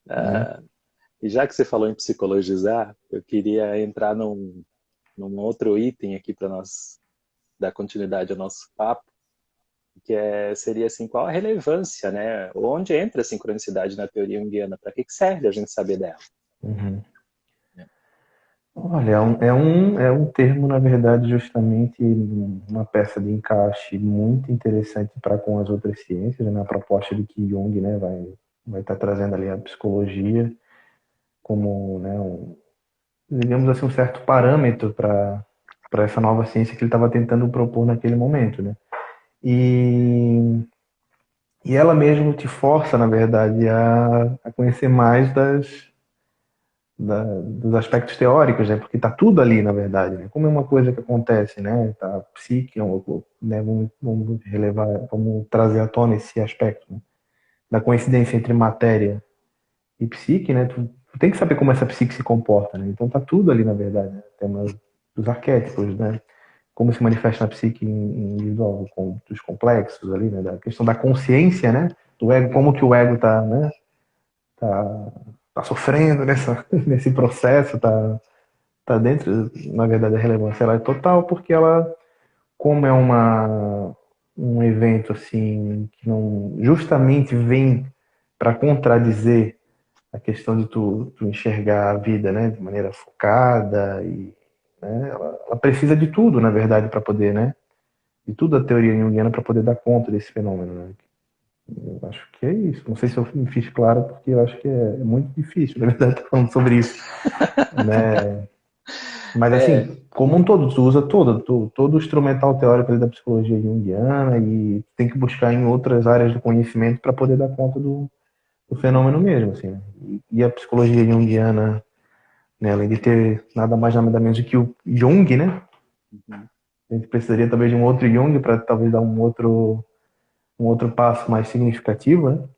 Ah, e já que você falou em psicologizar, eu queria entrar num outro item aqui para nós dar continuidade ao nosso papo, que seria assim, qual a relevância, né? Onde entra a sincronicidade na teoria junguiana? Para que serve a gente saber dela? Uhum. Olha, é um termo, na verdade, justamente uma peça de encaixe muito interessante para com as outras ciências, né? Na proposta de que Jung, né, vai estar trazendo ali a psicologia como, né, digamos assim, um certo parâmetro para essa nova ciência que ele estava tentando propor naquele momento, né? E, e ela mesmo te força, na verdade, a conhecer mais dos aspectos teóricos, né? Porque está tudo ali, na verdade, né? Como é uma coisa que acontece, né? Tá, psique, né? Vamos relevar, vamos trazer à tona esse aspecto, né, da coincidência entre matéria e psique, né? Tu tem que saber como essa psique se comporta, né? Então tá tudo ali, na verdade, né? Temas dos arquétipos, né? Como se manifesta na psique individual, dos complexos ali, né? Da questão da consciência, né? Do ego, como que o ego tá, né? Tá, tá sofrendo nesse processo, tá dentro, na verdade, a relevância ela é total, porque ela, como é um evento assim que não justamente vem para contradizer a questão de tu enxergar a vida, né, de maneira focada e, né, ela precisa de tudo, na verdade, para poder, né, de tudo a teoria junguiana para poder dar conta desse fenômeno, né? Eu acho que é isso. Não sei se eu me fiz claro, porque eu acho que é muito difícil, na verdade, estar falando sobre isso, né? Mas É, assim, como um todo, tu usa todo o instrumental teórico ali da psicologia junguiana e tem que buscar em outras áreas do conhecimento para poder dar conta do fenômeno mesmo, assim, né? E a psicologia junguiana, né, além de ter nada mais nada menos do que o Jung, né? uhum, A gente precisaria talvez de um outro Jung para talvez dar um outro passo mais significativo, né?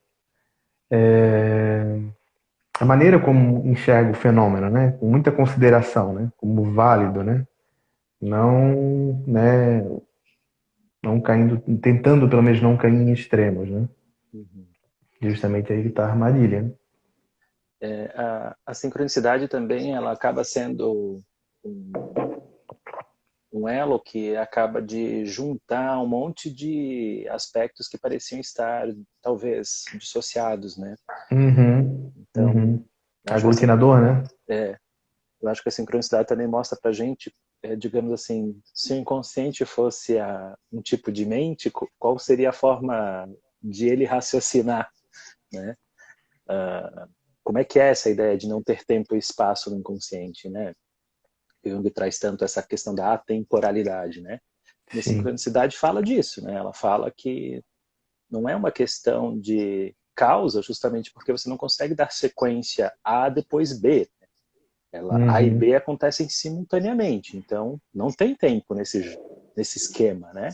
A maneira como enxerga o fenômeno, né? Com muita consideração, né? Como válido, né? Não, né? Não caindo, tentando pelo menos não cair em extremos, né? uhum. Justamente aí que está a armadilha, né? A sincronicidade também ela acaba sendo um, um elo que acaba de juntar um monte de aspectos que pareciam estar talvez dissociados, né? Uhum, Então, uhum. eu acho que Aglutinador, né? eu acho que a sincronicidade também mostra para a gente, digamos assim, se o inconsciente fosse um tipo de mente, qual seria a forma de ele raciocinar, né? Como é que é essa ideia de não ter tempo e espaço no inconsciente, né? Jung traz tanto essa questão da atemporalidade, né? E a Sim. sincronicidade fala disso, né? Ela fala que não é uma questão de causa, justamente porque você não consegue dar sequência A depois B. A e B Uhum. acontecem simultaneamente, então não tem tempo nesse esquema, né?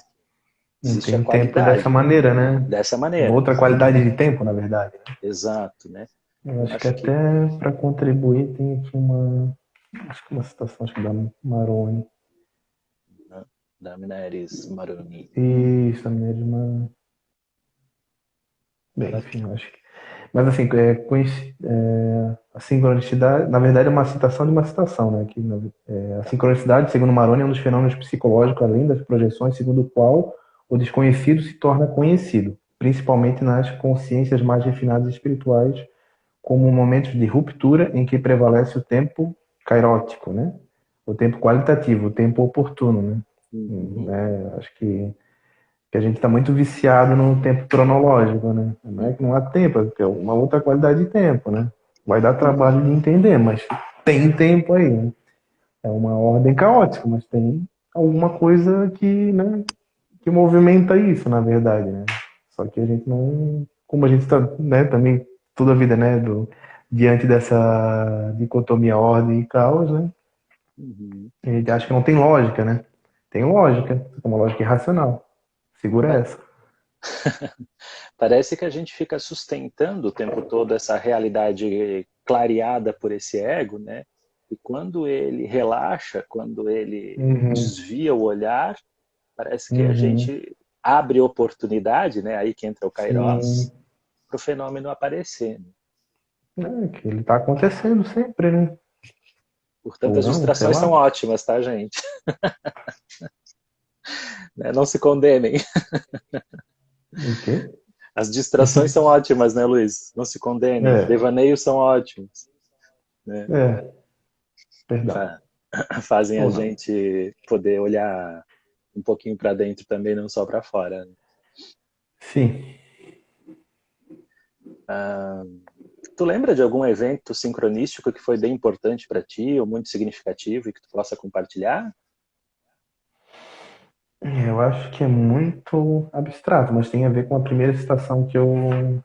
Não Existe a tem tempo dessa qualidade maneira, né? dessa maneira, Outra qualidade de tempo, na verdade. exato, né? Eu Eu acho que acho que até para contribuir tem aqui acho que uma citação acho que da Maroni. né, da Minaris Maroni, Isso, a mesma. Bem, ela, enfim, eu acho que. Mas assim, a sincronicidade, na verdade, é uma citação de uma citação, né? A sincronicidade, segundo Maroni, é um dos fenômenos psicológicos além das projeções, segundo o qual o desconhecido se torna conhecido, principalmente nas consciências mais refinadas e espirituais, como momentos de ruptura em que prevalece o tempo kairótico, né? O tempo qualitativo, o tempo oportuno, né? uhum, Acho que a gente está muito viciado no tempo cronológico, né? Não é que não há tempo, é que é uma outra qualidade de tempo, né? Vai dar trabalho de entender, mas tem tempo aí, né? É uma ordem caótica, mas tem alguma coisa que, né, que movimenta isso, na verdade, né? Só que a gente não, como a gente está, né, também toda a vida, né, diante dessa dicotomia ordem e caos, né? uhum. A gente acha que não tem lógica, né? Tem lógica, é uma lógica irracional. Segura Pa- essa. Parece que a gente fica sustentando o tempo todo essa realidade clareada por esse ego, né? E quando ele relaxa, quando ele Uhum, desvia o olhar, parece que a uhum, gente abre oportunidade, né? Aí que entra o sim. Kairos, para o fenômeno aparecer, né? É que ele tá acontecendo sempre, né? Portanto, Ou as não, sei distrações são lá. ótimas, tá, gente? Né? Não se condenem. O quê? As distrações são ótimas, né, Luiz? Não se condenem. É, Devaneios são ótimos, né? é, perdão. Fa- Fazem a Ou não. gente poder olhar um pouquinho para dentro também, não só para fora, né? Sim. Ah, tu lembra de algum evento sincronístico que foi bem importante para ti, ou muito significativo e que tu possa compartilhar? Eu acho que é muito abstrato, mas tem a ver com a primeira citação que eu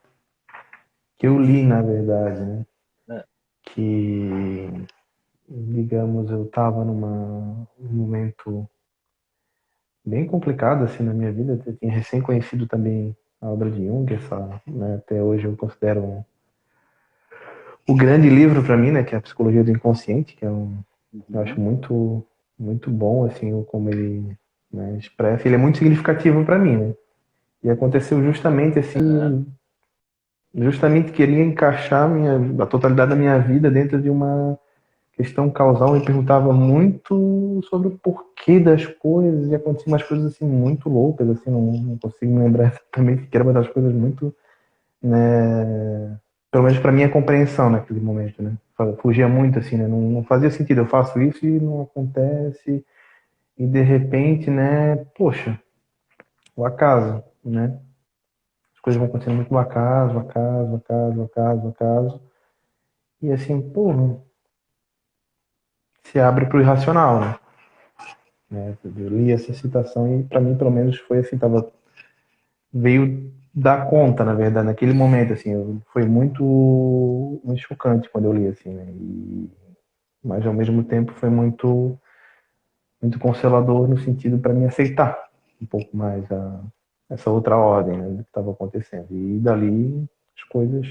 li, na verdade, né? Ah, Que, digamos, eu estava num momento bem complicado assim na minha vida. Eu tinha recém conhecido também a obra de Jung, né, até hoje eu considero o grande livro para mim, né, que é a Psicologia do Inconsciente, eu acho uhum, muito bom assim como ele, né, expressa. Ele é muito significativo para mim, né? E aconteceu justamente aham, assim, justamente queria encaixar a totalidade da minha vida dentro de uma questão causal me perguntava muito sobre o porquê das coisas, e aconteciam umas coisas assim muito loucas, assim, não consigo me lembrar exatamente o que era, mas das coisas muito, né, pelo menos para minha compreensão naquele momento, né? Fugia muito assim, né? Não fazia sentido, eu faço isso e não acontece, e de repente, né, poxa, o acaso, né? As coisas vão acontecendo muito no acaso, acaso, acaso, acaso, acaso, e assim, pô, se abre para o irracional, né? Eu li essa citação e para mim, pelo menos, foi assim, veio dar conta, na verdade, naquele momento, assim, foi muito chocante quando eu li, assim, né? Mas ao mesmo tempo foi muito consolador no sentido para mim aceitar um pouco mais essa outra ordem, né, do que estava acontecendo. E dali as coisas,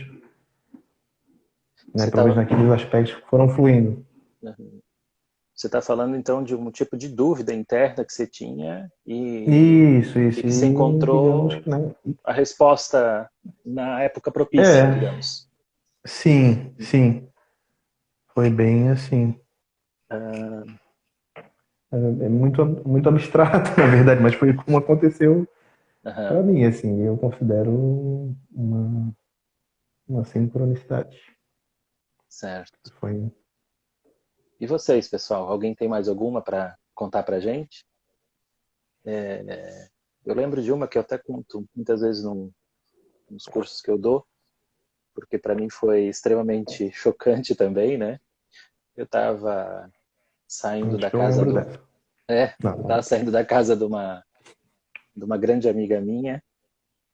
né, Você pelo menos estava naqueles aspectos, foram fluindo. você tá falando então de um tipo de dúvida interna que você tinha e Isso. que você E digamos encontrou que, né? a resposta na época propícia, É, digamos. sim. Foi bem assim. Ah, É muito abstrato, na verdade, mas foi como aconteceu para aham, mim, assim. Eu considero uma sincronicidade. certo. Foi. E vocês, pessoal? Alguém tem mais alguma para contar para gente? Eu lembro de uma que eu até conto muitas vezes nos cursos que eu dou, porque para mim foi extremamente chocante também, né? Eu estava saindo Acho da que eu casa lembro do, dessa. eu Não. estava saindo da casa de uma grande amiga minha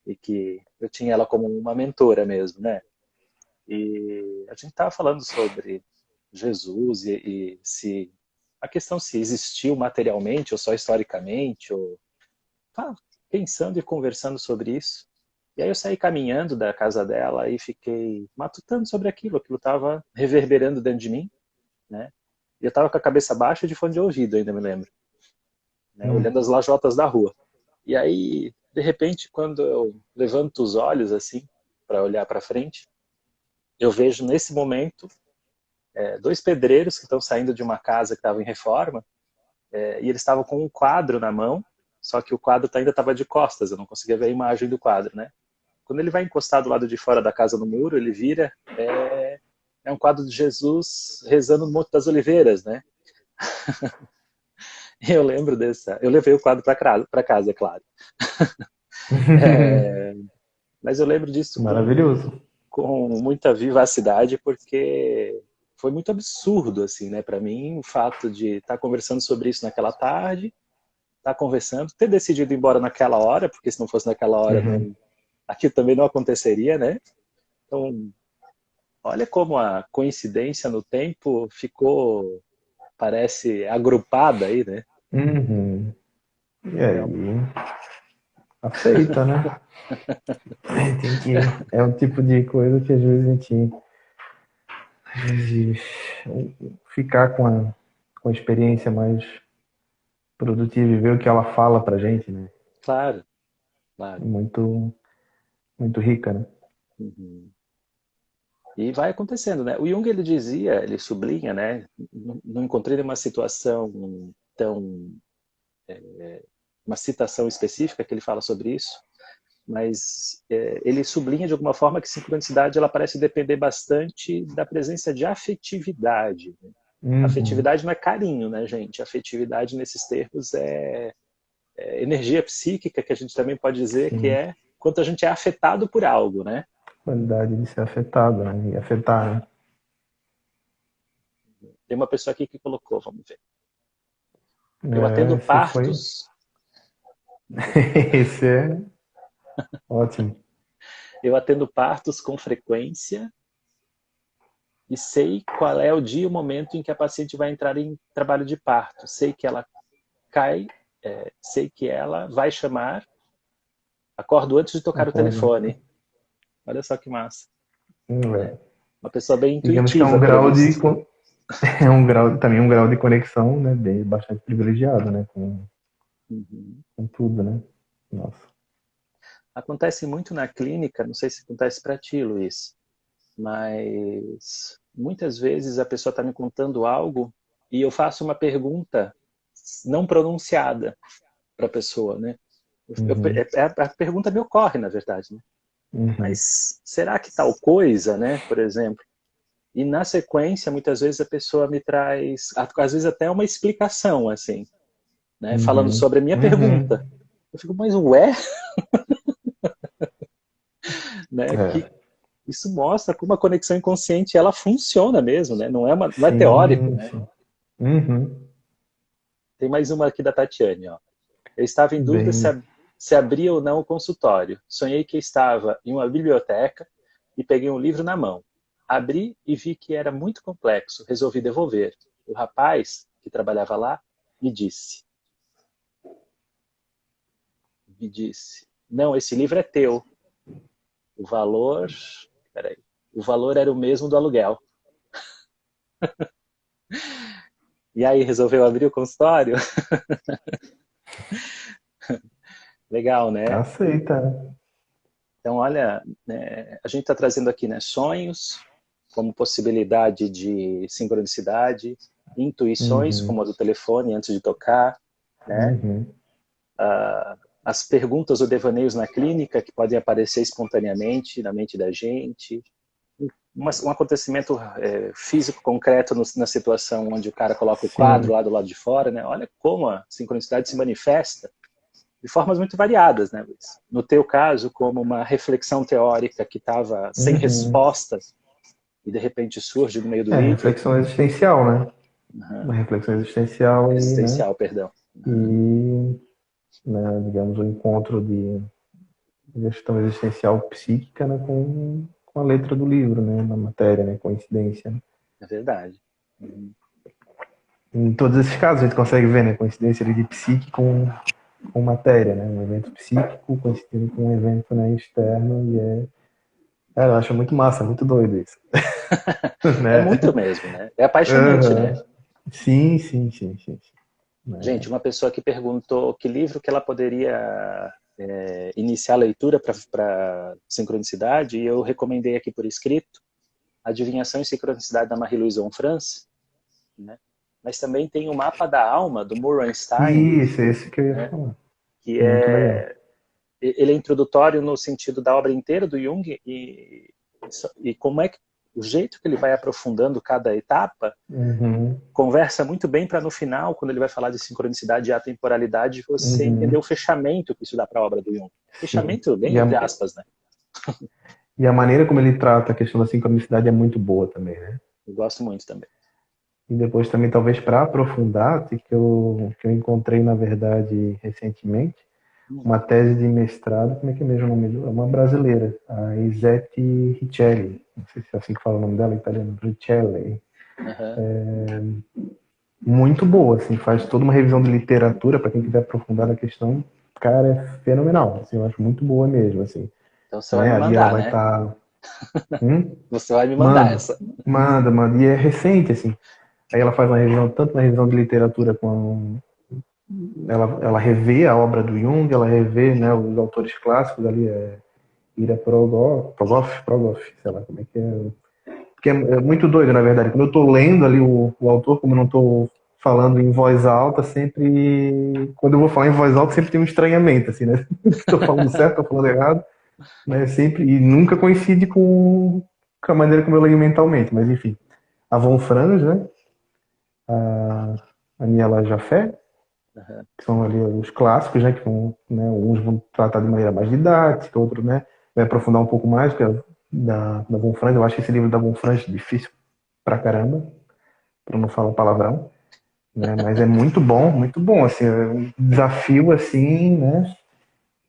e que eu tinha ela como uma mentora mesmo, né? E a gente estava falando sobre Jesus e se a questão se existiu materialmente ou só historicamente, ou pensando e conversando sobre isso. E aí eu saí caminhando da casa dela e fiquei matutando sobre aquilo estava reverberando dentro de mim, né? E eu estava com a cabeça baixa de fone de ouvido, ainda me lembro, né? Hum, Olhando as lajotas da rua. E aí, de repente, quando eu levanto os olhos assim para olhar para frente, eu vejo nesse momento dois pedreiros que estão saindo de uma casa que estava em reforma, e eles estavam com um quadro na mão, só que o quadro ainda estava de costas, eu não conseguia ver a imagem do quadro, né? Quando ele vai encostar do lado de fora da casa no muro, ele vira, é um quadro de Jesus rezando no Monte das Oliveiras, né? E eu lembro dessa. Eu levei o quadro para casa, é claro. É, mas eu lembro disso Maravilhoso. com muita vivacidade, porque foi muito absurdo, assim, né, para mim, o fato de estar conversando sobre isso naquela tarde, estar conversando, ter decidido ir embora naquela hora, porque se não fosse naquela hora, Uhum. não, aquilo também não aconteceria, né? Então, olha como a coincidência no tempo ficou, parece, agrupada aí, né? Uhum. E É, aí, aceita, né? Tem que. É um tipo de coisa que às vezes a gente. Às vezes, ficar com a experiência mais produtiva e ver o que ela fala pra gente, né? claro, claro. Muito, muito rica, né? Uhum. E vai acontecendo, né? O Jung, ele dizia, ele sublinha, né? Não encontrei nenhuma situação tão, uma citação específica que ele fala sobre isso, mas ele sublinha de alguma forma que sincronicidade ela parece depender bastante da presença de afetividade. Né? Uhum. Afetividade não é carinho, né, gente? Afetividade nesses termos é energia psíquica, que a gente também pode dizer que Sim. é quanto a gente é afetado por algo, né? Qualidade de ser afetado, né? E afetar, né? Tem uma pessoa aqui que colocou, vamos ver. Eu atendo É, esse foi. partos, Esse é ótimo. eu atendo partos com frequência e sei qual é o dia e o momento em que a paciente vai entrar em trabalho de parto. Sei que ela cai, sei que ela vai chamar, acordo antes de tocar o Acordo. telefone. Olha só que massa, né? É. Uma pessoa bem Digamos que é intuitiva, um pelo grau de. visto. É um grau, também um grau de conexão, né? Bem, bastante privilegiado, né? Uhum. Com tudo, né? Nossa. Acontece muito na clínica, não sei se acontece para ti, Luiz, mas muitas vezes a pessoa está me contando algo e eu faço uma pergunta não pronunciada para a pessoa, né? Uhum. A pergunta me ocorre, na verdade, né? Uhum. Mas será que tal coisa, né? Por exemplo. E na sequência, muitas vezes a pessoa me traz, às vezes até uma explicação, assim, né? Falando Uhum. sobre a minha Uhum. pergunta. Eu fico, mas ué, né? Que É. isso mostra como a conexão inconsciente ela funciona mesmo, né? Não é teórico, Sim, né? sim. Uhum. Tem mais uma aqui da Tatiane, ó. Eu estava em dúvida Bem. se abria ou não o consultório. Sonhei que estava em uma biblioteca e peguei um livro na mão. Abri e vi que era muito complexo. Resolvi devolver. O rapaz que trabalhava lá me disse, não, esse livro é teu. O valor, peraí, o valor era o mesmo do aluguel. E aí resolveu abrir o consultório? Legal, né? Aceita, né? Então, olha, né, a gente está trazendo aqui, né, sonhos como possibilidade de sincronicidade, intuições Uhum. como a do telefone antes de tocar, né? Uhum. As perguntas ou devaneios na clínica que podem aparecer espontaneamente na mente da gente, um acontecimento físico concreto na situação onde o cara coloca o quadro Sim. lá do lado de fora, né? Olha como a sincronicidade se manifesta de formas muito variadas, né, Luiz? No teu caso, como uma reflexão teórica que estava sem Uhum. resposta e de repente surge no meio do É, livro, reflexão existencial, né? uhum, Uma reflexão existencial e, né? existencial, perdão. Uhum, E, né, digamos, o encontro de questão existencial psíquica, né, com a letra do livro, né? Na matéria, né? Coincidência, né? é verdade. Uhum, Em todos esses casos a gente consegue ver, né? Coincidência ali de psique com matéria, né? Um evento psíquico coincidindo com um evento, né, externo e é... Cara, eu acho muito massa, muito doido isso. é Né? muito mesmo, né? É apaixonante, né? Uhum. Sim, sim, sim, sim, sim. Gente, Né? uma pessoa que perguntou que livro que ela poderia iniciar a leitura para sincronicidade, e eu recomendei aqui por escrito Adivinhação e Sincronicidade da Marie-Louise Onfrance, né? Mas também tem o Mapa da Alma, do Morenstein, Isso, esse que eu ia né? falar. Que Muito legal. ele é introdutório no sentido da obra inteira do Jung e como é que o jeito que ele vai aprofundando cada etapa Uhum, conversa muito bem para no final, quando ele vai falar de sincronicidade e atemporalidade, você entender uhum, o fechamento que isso dá para a obra do Jung. sim. Fechamento bem entre aspas, né? E a maneira como ele trata a questão da sincronicidade é muito boa também, né? Eu gosto muito também. E depois também, talvez para aprofundar, que eu encontrei, na verdade, recentemente, uma tese de mestrado, como é que é mesmo o nome dela? Uma brasileira, a Isete Richelli. Não sei se é assim que fala o nome dela, italiano, Richelli. Uhum. Muito boa, assim, faz toda uma revisão de literatura para quem quiser aprofundar a questão. Cara, é fenomenal, assim, eu acho muito boa mesmo, assim, Então você vai né? me Ali ela mandar, vai né? estar... Hum? Você vai me mandar Mando, essa. manda, e é recente, assim. Aí ela faz uma revisão, tanto uma revisão de literatura, com ela revê a obra do Jung, ela revê, né, os autores clássicos ali, Ira Progoff, sei lá como é que é. Porque é muito doido, na verdade. Quando eu estou lendo ali o autor, como eu não estou falando em voz alta, sempre. Quando eu vou falar em voz alta, sempre tem um estranhamento, assim, né? Estou falando certo, estou falando errado, né? Sempre, e nunca coincide com a maneira como eu leio mentalmente, mas enfim. A Von Franz, né? A Niela Jafé, Uhum. que são ali os clássicos, né? Que vão, né, uns vão tratar de maneira mais didática, outros, né? Vai aprofundar um pouco mais, que é da Von Franz. Eu acho esse livro da Von Franz difícil pra caramba, para não falar palavrão, né? Mas é muito bom, assim, é um desafio, assim, né?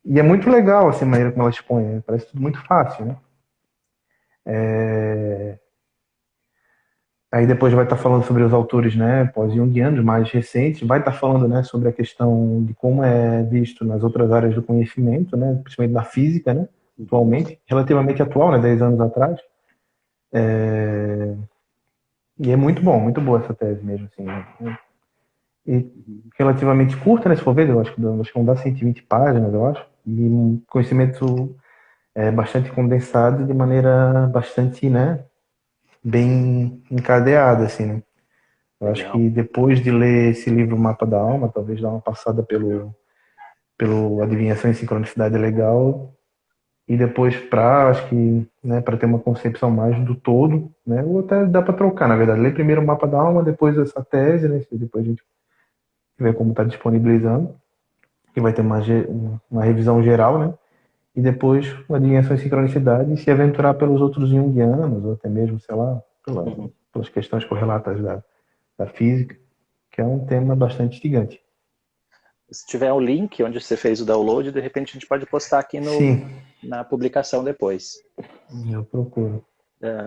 E é muito legal, assim, a maneira como ela expõe, né? Parece tudo muito fácil, né? Aí depois vai estar falando sobre os autores, né, pós-junguianos, mais recentes, vai estar falando, né, sobre a questão de como é visto nas outras áreas do conhecimento, né, principalmente na física, né, Uhum. atualmente, relativamente atual, né, 10 anos atrás. E é muito boa essa tese mesmo, assim, né? E Uhum. relativamente curta, né, se for ver, eu acho que não dá 120 páginas, eu acho, e um conhecimento bastante condensado de maneira bastante, né, bem encadeada, assim, né? Eu acho Legal. que depois de ler esse livro, O Mapa da Alma, talvez dar uma passada pelo Adivinhação e Sincronicidade é legal. E depois acho que, né, para ter uma concepção mais do todo, né? Ou até dá para trocar, na verdade. Ler primeiro o Mapa da Alma, depois essa tese, né? Se depois a gente ver como está disponibilizando, que vai ter uma revisão geral, né? E depois uma adivinhação e sincronicidade e se aventurar pelos outros junguianos, ou até mesmo, sei lá, Uhum. pelas questões correlatas da física, que é um tema bastante instigante. Se tiver o link onde você fez o download, de repente a gente pode postar aqui Sim, na publicação depois. eu procuro.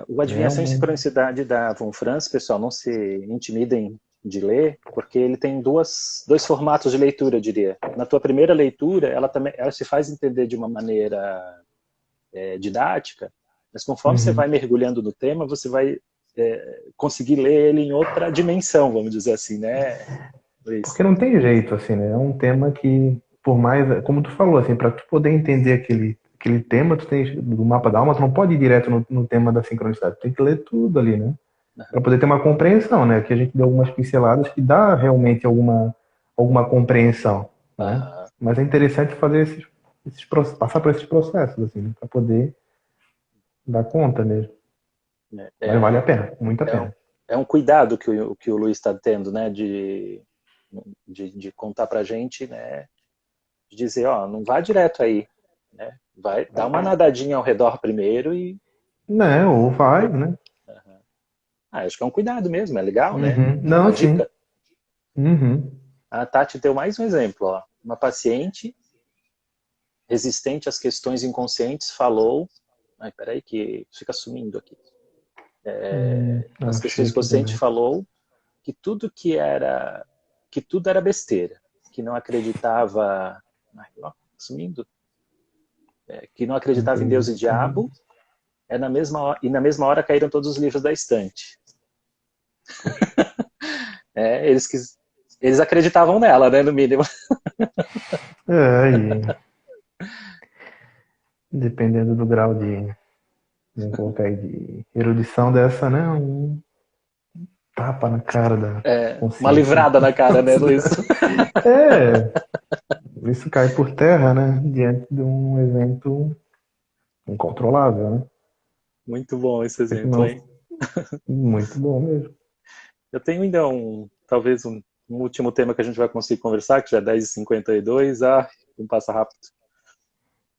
O É Adivinhação e um. Sincronicidade da Von Franz, pessoal, não se intimidem de ler, porque ele tem dois formatos de leitura, eu diria. Na tua primeira leitura, ela se faz entender de uma maneira didática, mas conforme você vai Uhum. mergulhando no tema, você vai conseguir ler ele em outra dimensão, vamos dizer assim, né, Luiz? Porque não tem jeito, assim, né? É um tema que, por mais, como tu falou, assim, para tu poder entender aquele tema, tu tem do mapa da alma, tu não pode ir direto no tema da sincronicidade, tu tem que ler tudo ali, né? Para poder ter uma compreensão, né? Que a gente deu algumas pinceladas que dá realmente alguma compreensão, né? Aham. Mas é interessante fazer passar por esses processos, assim, né? Para poder dar conta mesmo. Mas vale a É, pena, muito a é, um, pena. é um cuidado que o Luiz está tendo, né, de contar para a gente, né, de dizer, ó, não vá direto aí, né, vai dar uma nadadinha ao redor primeiro e Não, ou vai, né? acho que é um cuidado mesmo, é legal, né, Uhum. é uma Não, sim. dica. Uhum. A Tati deu mais um exemplo, ó, uma paciente resistente às questões inconscientes falou, ai, peraí que fica sumindo aqui, as Achei questões aqui inconscientes também. falou que que tudo era besteira, que não acreditava, ai, ó, sumindo, que não acreditava em Deus Entendi. e diabo, e na mesma hora caíram todos os livros da estante. É, eles acreditavam nela, né, no mínimo. É, e dependendo do grau vamos colocar aí, de erudição dessa, né? Um tapa na cara da Uma consciência. livrada na cara, né, Luiz? É, isso cai por terra, né? Diante de um evento incontrolável, né? Muito bom esse exemplo, Não, hein? muito bom mesmo. Eu tenho ainda talvez um último tema que a gente vai conseguir conversar, que já é 10h52. Não passa rápido.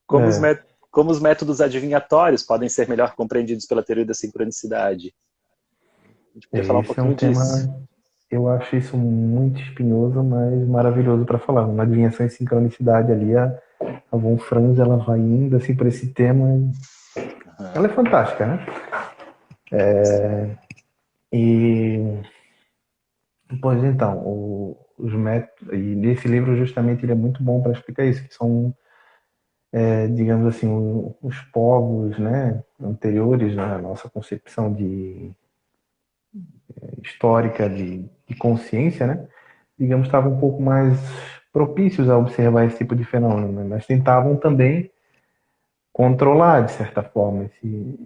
Como os, É, met como os métodos adivinhatórios podem ser melhor compreendidos pela teoria da sincronicidade? A gente podia falar um esse é um pouquinho disso. tema, eu acho isso muito espinhoso, mas maravilhoso para falar. Uma adivinhação e sincronicidade ali, a Von Franz, ela vai indo assim para esse tema. Uhum. Ela é fantástica, né? E, pois então, os métodos, e nesse livro justamente ele é muito bom para explicar isso, que são, digamos assim, os povos, né, anteriores à nossa concepção histórica de consciência, né, digamos, estavam um pouco mais propícios a observar esse tipo de fenômeno, né, mas tentavam também controlar, de certa forma,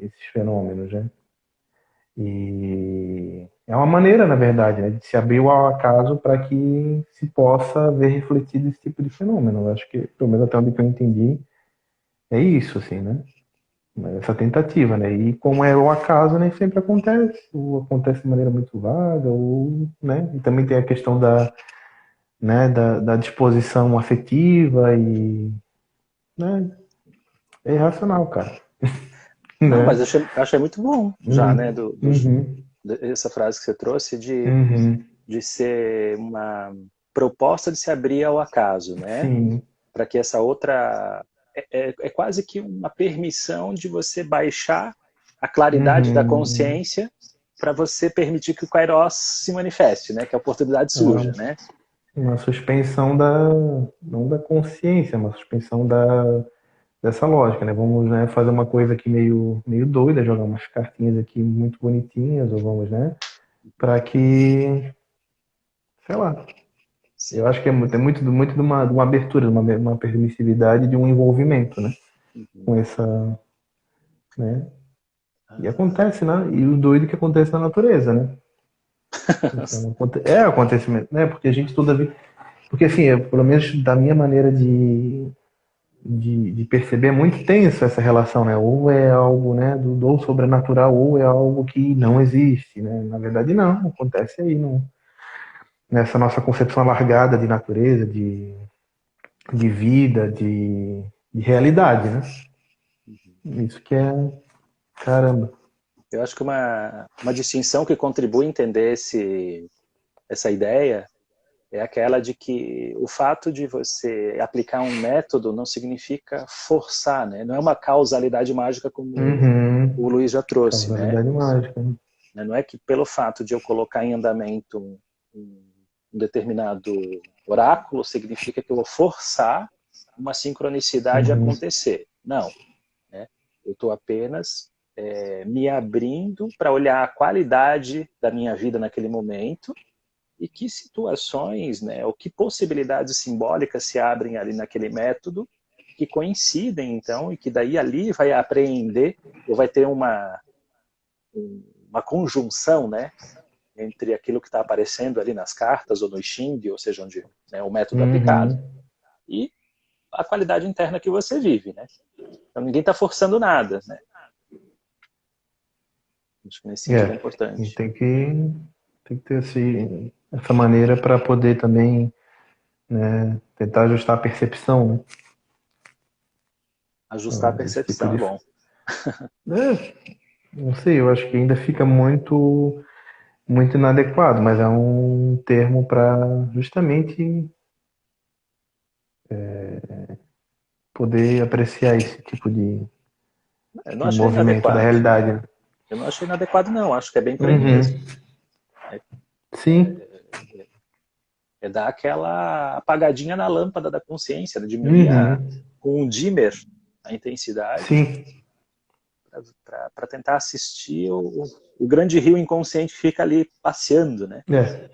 esses fenômenos, né. E é uma maneira, na verdade, né, de se abrir ao acaso para que se possa ver refletido esse tipo de fenômeno. Eu acho que, pelo menos até onde que eu entendi, é isso, assim, né? Essa tentativa, né? E como é o acaso, nem sempre acontece, ou acontece de maneira muito vaga, ou, né? E também tem a questão da disposição afetiva e, né? É irracional, cara, Não, mas né? achei muito bom já, né, Uhum, uhum, essa frase que você trouxe uhum, de ser uma proposta de se abrir ao acaso, né? sim, Para que essa outra. É quase que uma permissão de você baixar a claridade da uhum. consciência para você permitir que o Kairos se manifeste, né? Que a oportunidade surja, É né? uma suspensão não da consciência, uma suspensão dessa lógica, né? Vamos, né, fazer uma coisa aqui meio doida, jogar umas cartinhas aqui muito bonitinhas, ou vamos, né? Para que, sei lá, eu Sim. acho que é muito de uma abertura, de uma permissividade, de um envolvimento, né? Uhum. Com essa, né? E acontece, né? E o doido que acontece na natureza, né? Então, é acontecimento, né? Porque a gente toda vez. Porque, assim, pelo menos da minha maneira de perceber, é muito tenso essa relação, né? Ou é algo, né, do sobrenatural, ou é algo que não existe, né? Na verdade, não. Acontece aí, nessa nossa concepção alargada de natureza, de vida, de realidade, né? Isso que é. Caramba. Eu acho que uma distinção que contribui a entender essa ideia é aquela de que o fato de você aplicar um método não significa forçar, né? Não é uma causalidade mágica como o Uhum. Luiz já trouxe, né? Causalidade mágica, né? Não é que pelo fato de eu colocar em andamento um determinado oráculo significa que eu vou forçar uma sincronicidade a Uhum. acontecer. Não, né? Eu estou apenas me abrindo para olhar a qualidade da minha vida naquele momento e que situações, né, ou que possibilidades simbólicas se abrem ali naquele método que coincidem, então, e que daí ali vai apreender, ou vai ter uma conjunção, né, entre aquilo que está aparecendo ali nas cartas ou no Xing, ou seja, onde, né, o método aplicado, Uhum. e a qualidade interna que você vive, né? Então ninguém está forçando nada, né? Acho que nesse sentido é E importante. tem que ter essa maneira para poder também, né, tentar ajustar a percepção, né? Ajustar a Esse tipo percepção é de. bom. Não sei, eu acho que ainda fica muito inadequado, mas é um termo para justamente poder apreciar esse tipo Eu não de achei movimento da inadequado. realidade, né? Eu não achei inadequado, não. Acho que é bem por aí mesmo. Uhum. Sim. É dar aquela apagadinha na lâmpada da consciência, né? Diminuir Uhum. com um dimmer a intensidade Sim. para tentar assistir o grande rio inconsciente que fica ali passeando, né? É.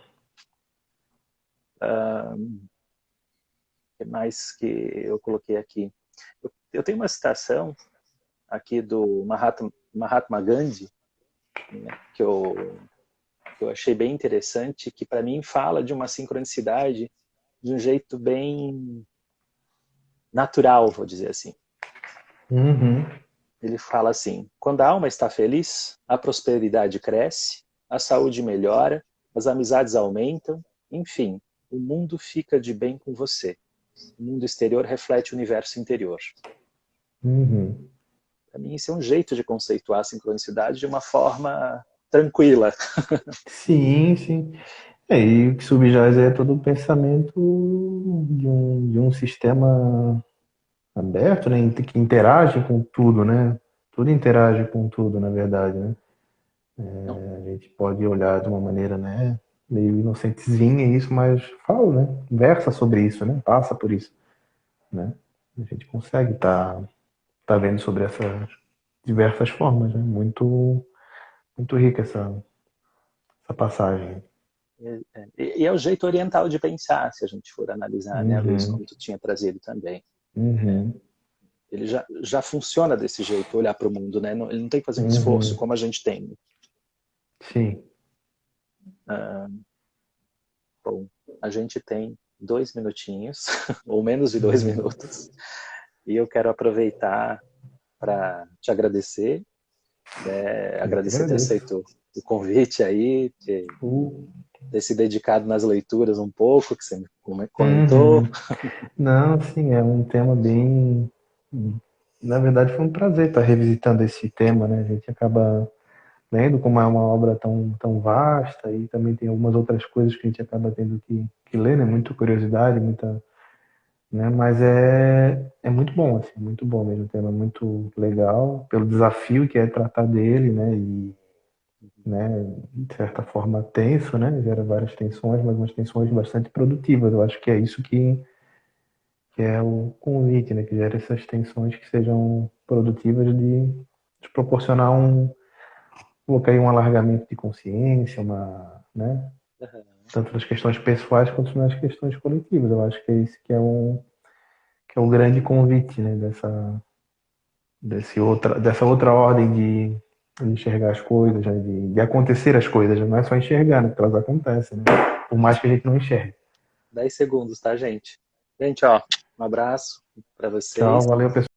O que mais que eu coloquei aqui? Eu tenho uma citação aqui do Mahatma Gandhi, né, que eu achei bem interessante, que para mim fala de uma sincronicidade de um jeito bem natural, vou dizer assim. Uhum. Ele fala assim: quando a alma está feliz, a prosperidade cresce, a saúde melhora, as amizades aumentam, enfim, o mundo fica de bem com você. O mundo exterior reflete o universo interior. Uhum. Para mim, isso é um jeito de conceituar a sincronicidade de uma forma tranquila. Sim, sim. E o que subjaz é todo o pensamento de um sistema aberto, né, que interage com tudo, né? Tudo interage com tudo, na verdade, né? Não, A gente pode olhar de uma maneira, né, meio inocentezinha isso, mas fala, né? Versa sobre isso, né? Passa por isso, né? A gente consegue tá vendo sobre essas diversas formas, né? Muito rica essa passagem. e é o jeito oriental de pensar, se a gente for analisar, né, Luiz, Uhum, como tu tinha trazido também. uhum, Ele já funciona desse jeito, olhar para o mundo, né? Ele não tem que fazer um esforço uhum. como a gente tem. Sim. Ah, bom, a gente tem 2 minutinhos, ou menos de dois Uhum. minutos, e eu quero aproveitar para te agradecer, né? Eu que Agradecer ter agradeço. aceito o convite aí, Uh, ter se dedicado nas leituras um pouco, que você me comentou. Uhum. Não, sim, é um tema bem. Na verdade, foi um prazer estar revisitando esse tema, né? A gente acaba lendo como é uma obra tão vasta e também tem algumas outras coisas que a gente acaba tendo que ler, né? Muita curiosidade, muita, né? Mas é muito bom, assim, muito bom mesmo. O tema é muito legal pelo desafio que é tratar dele, né? E, né? De certa forma tenso, né? Gera várias tensões, mas umas tensões bastante produtivas. Eu acho que é isso que é o convite, né? Que gera essas tensões que sejam produtivas de proporcionar colocar aí um alargamento de consciência, né? Tanto nas questões pessoais quanto nas questões coletivas. Eu acho que é esse que é o grande convite, né? Dessa outra ordem de enxergar as coisas, né? De acontecer as coisas, não é só enxergar, né? Porque elas acontecem, né? Por mais que a gente não enxergue. 10 segundos, tá, gente? Gente, ó, um abraço para Tchau, vocês. valeu, pessoal.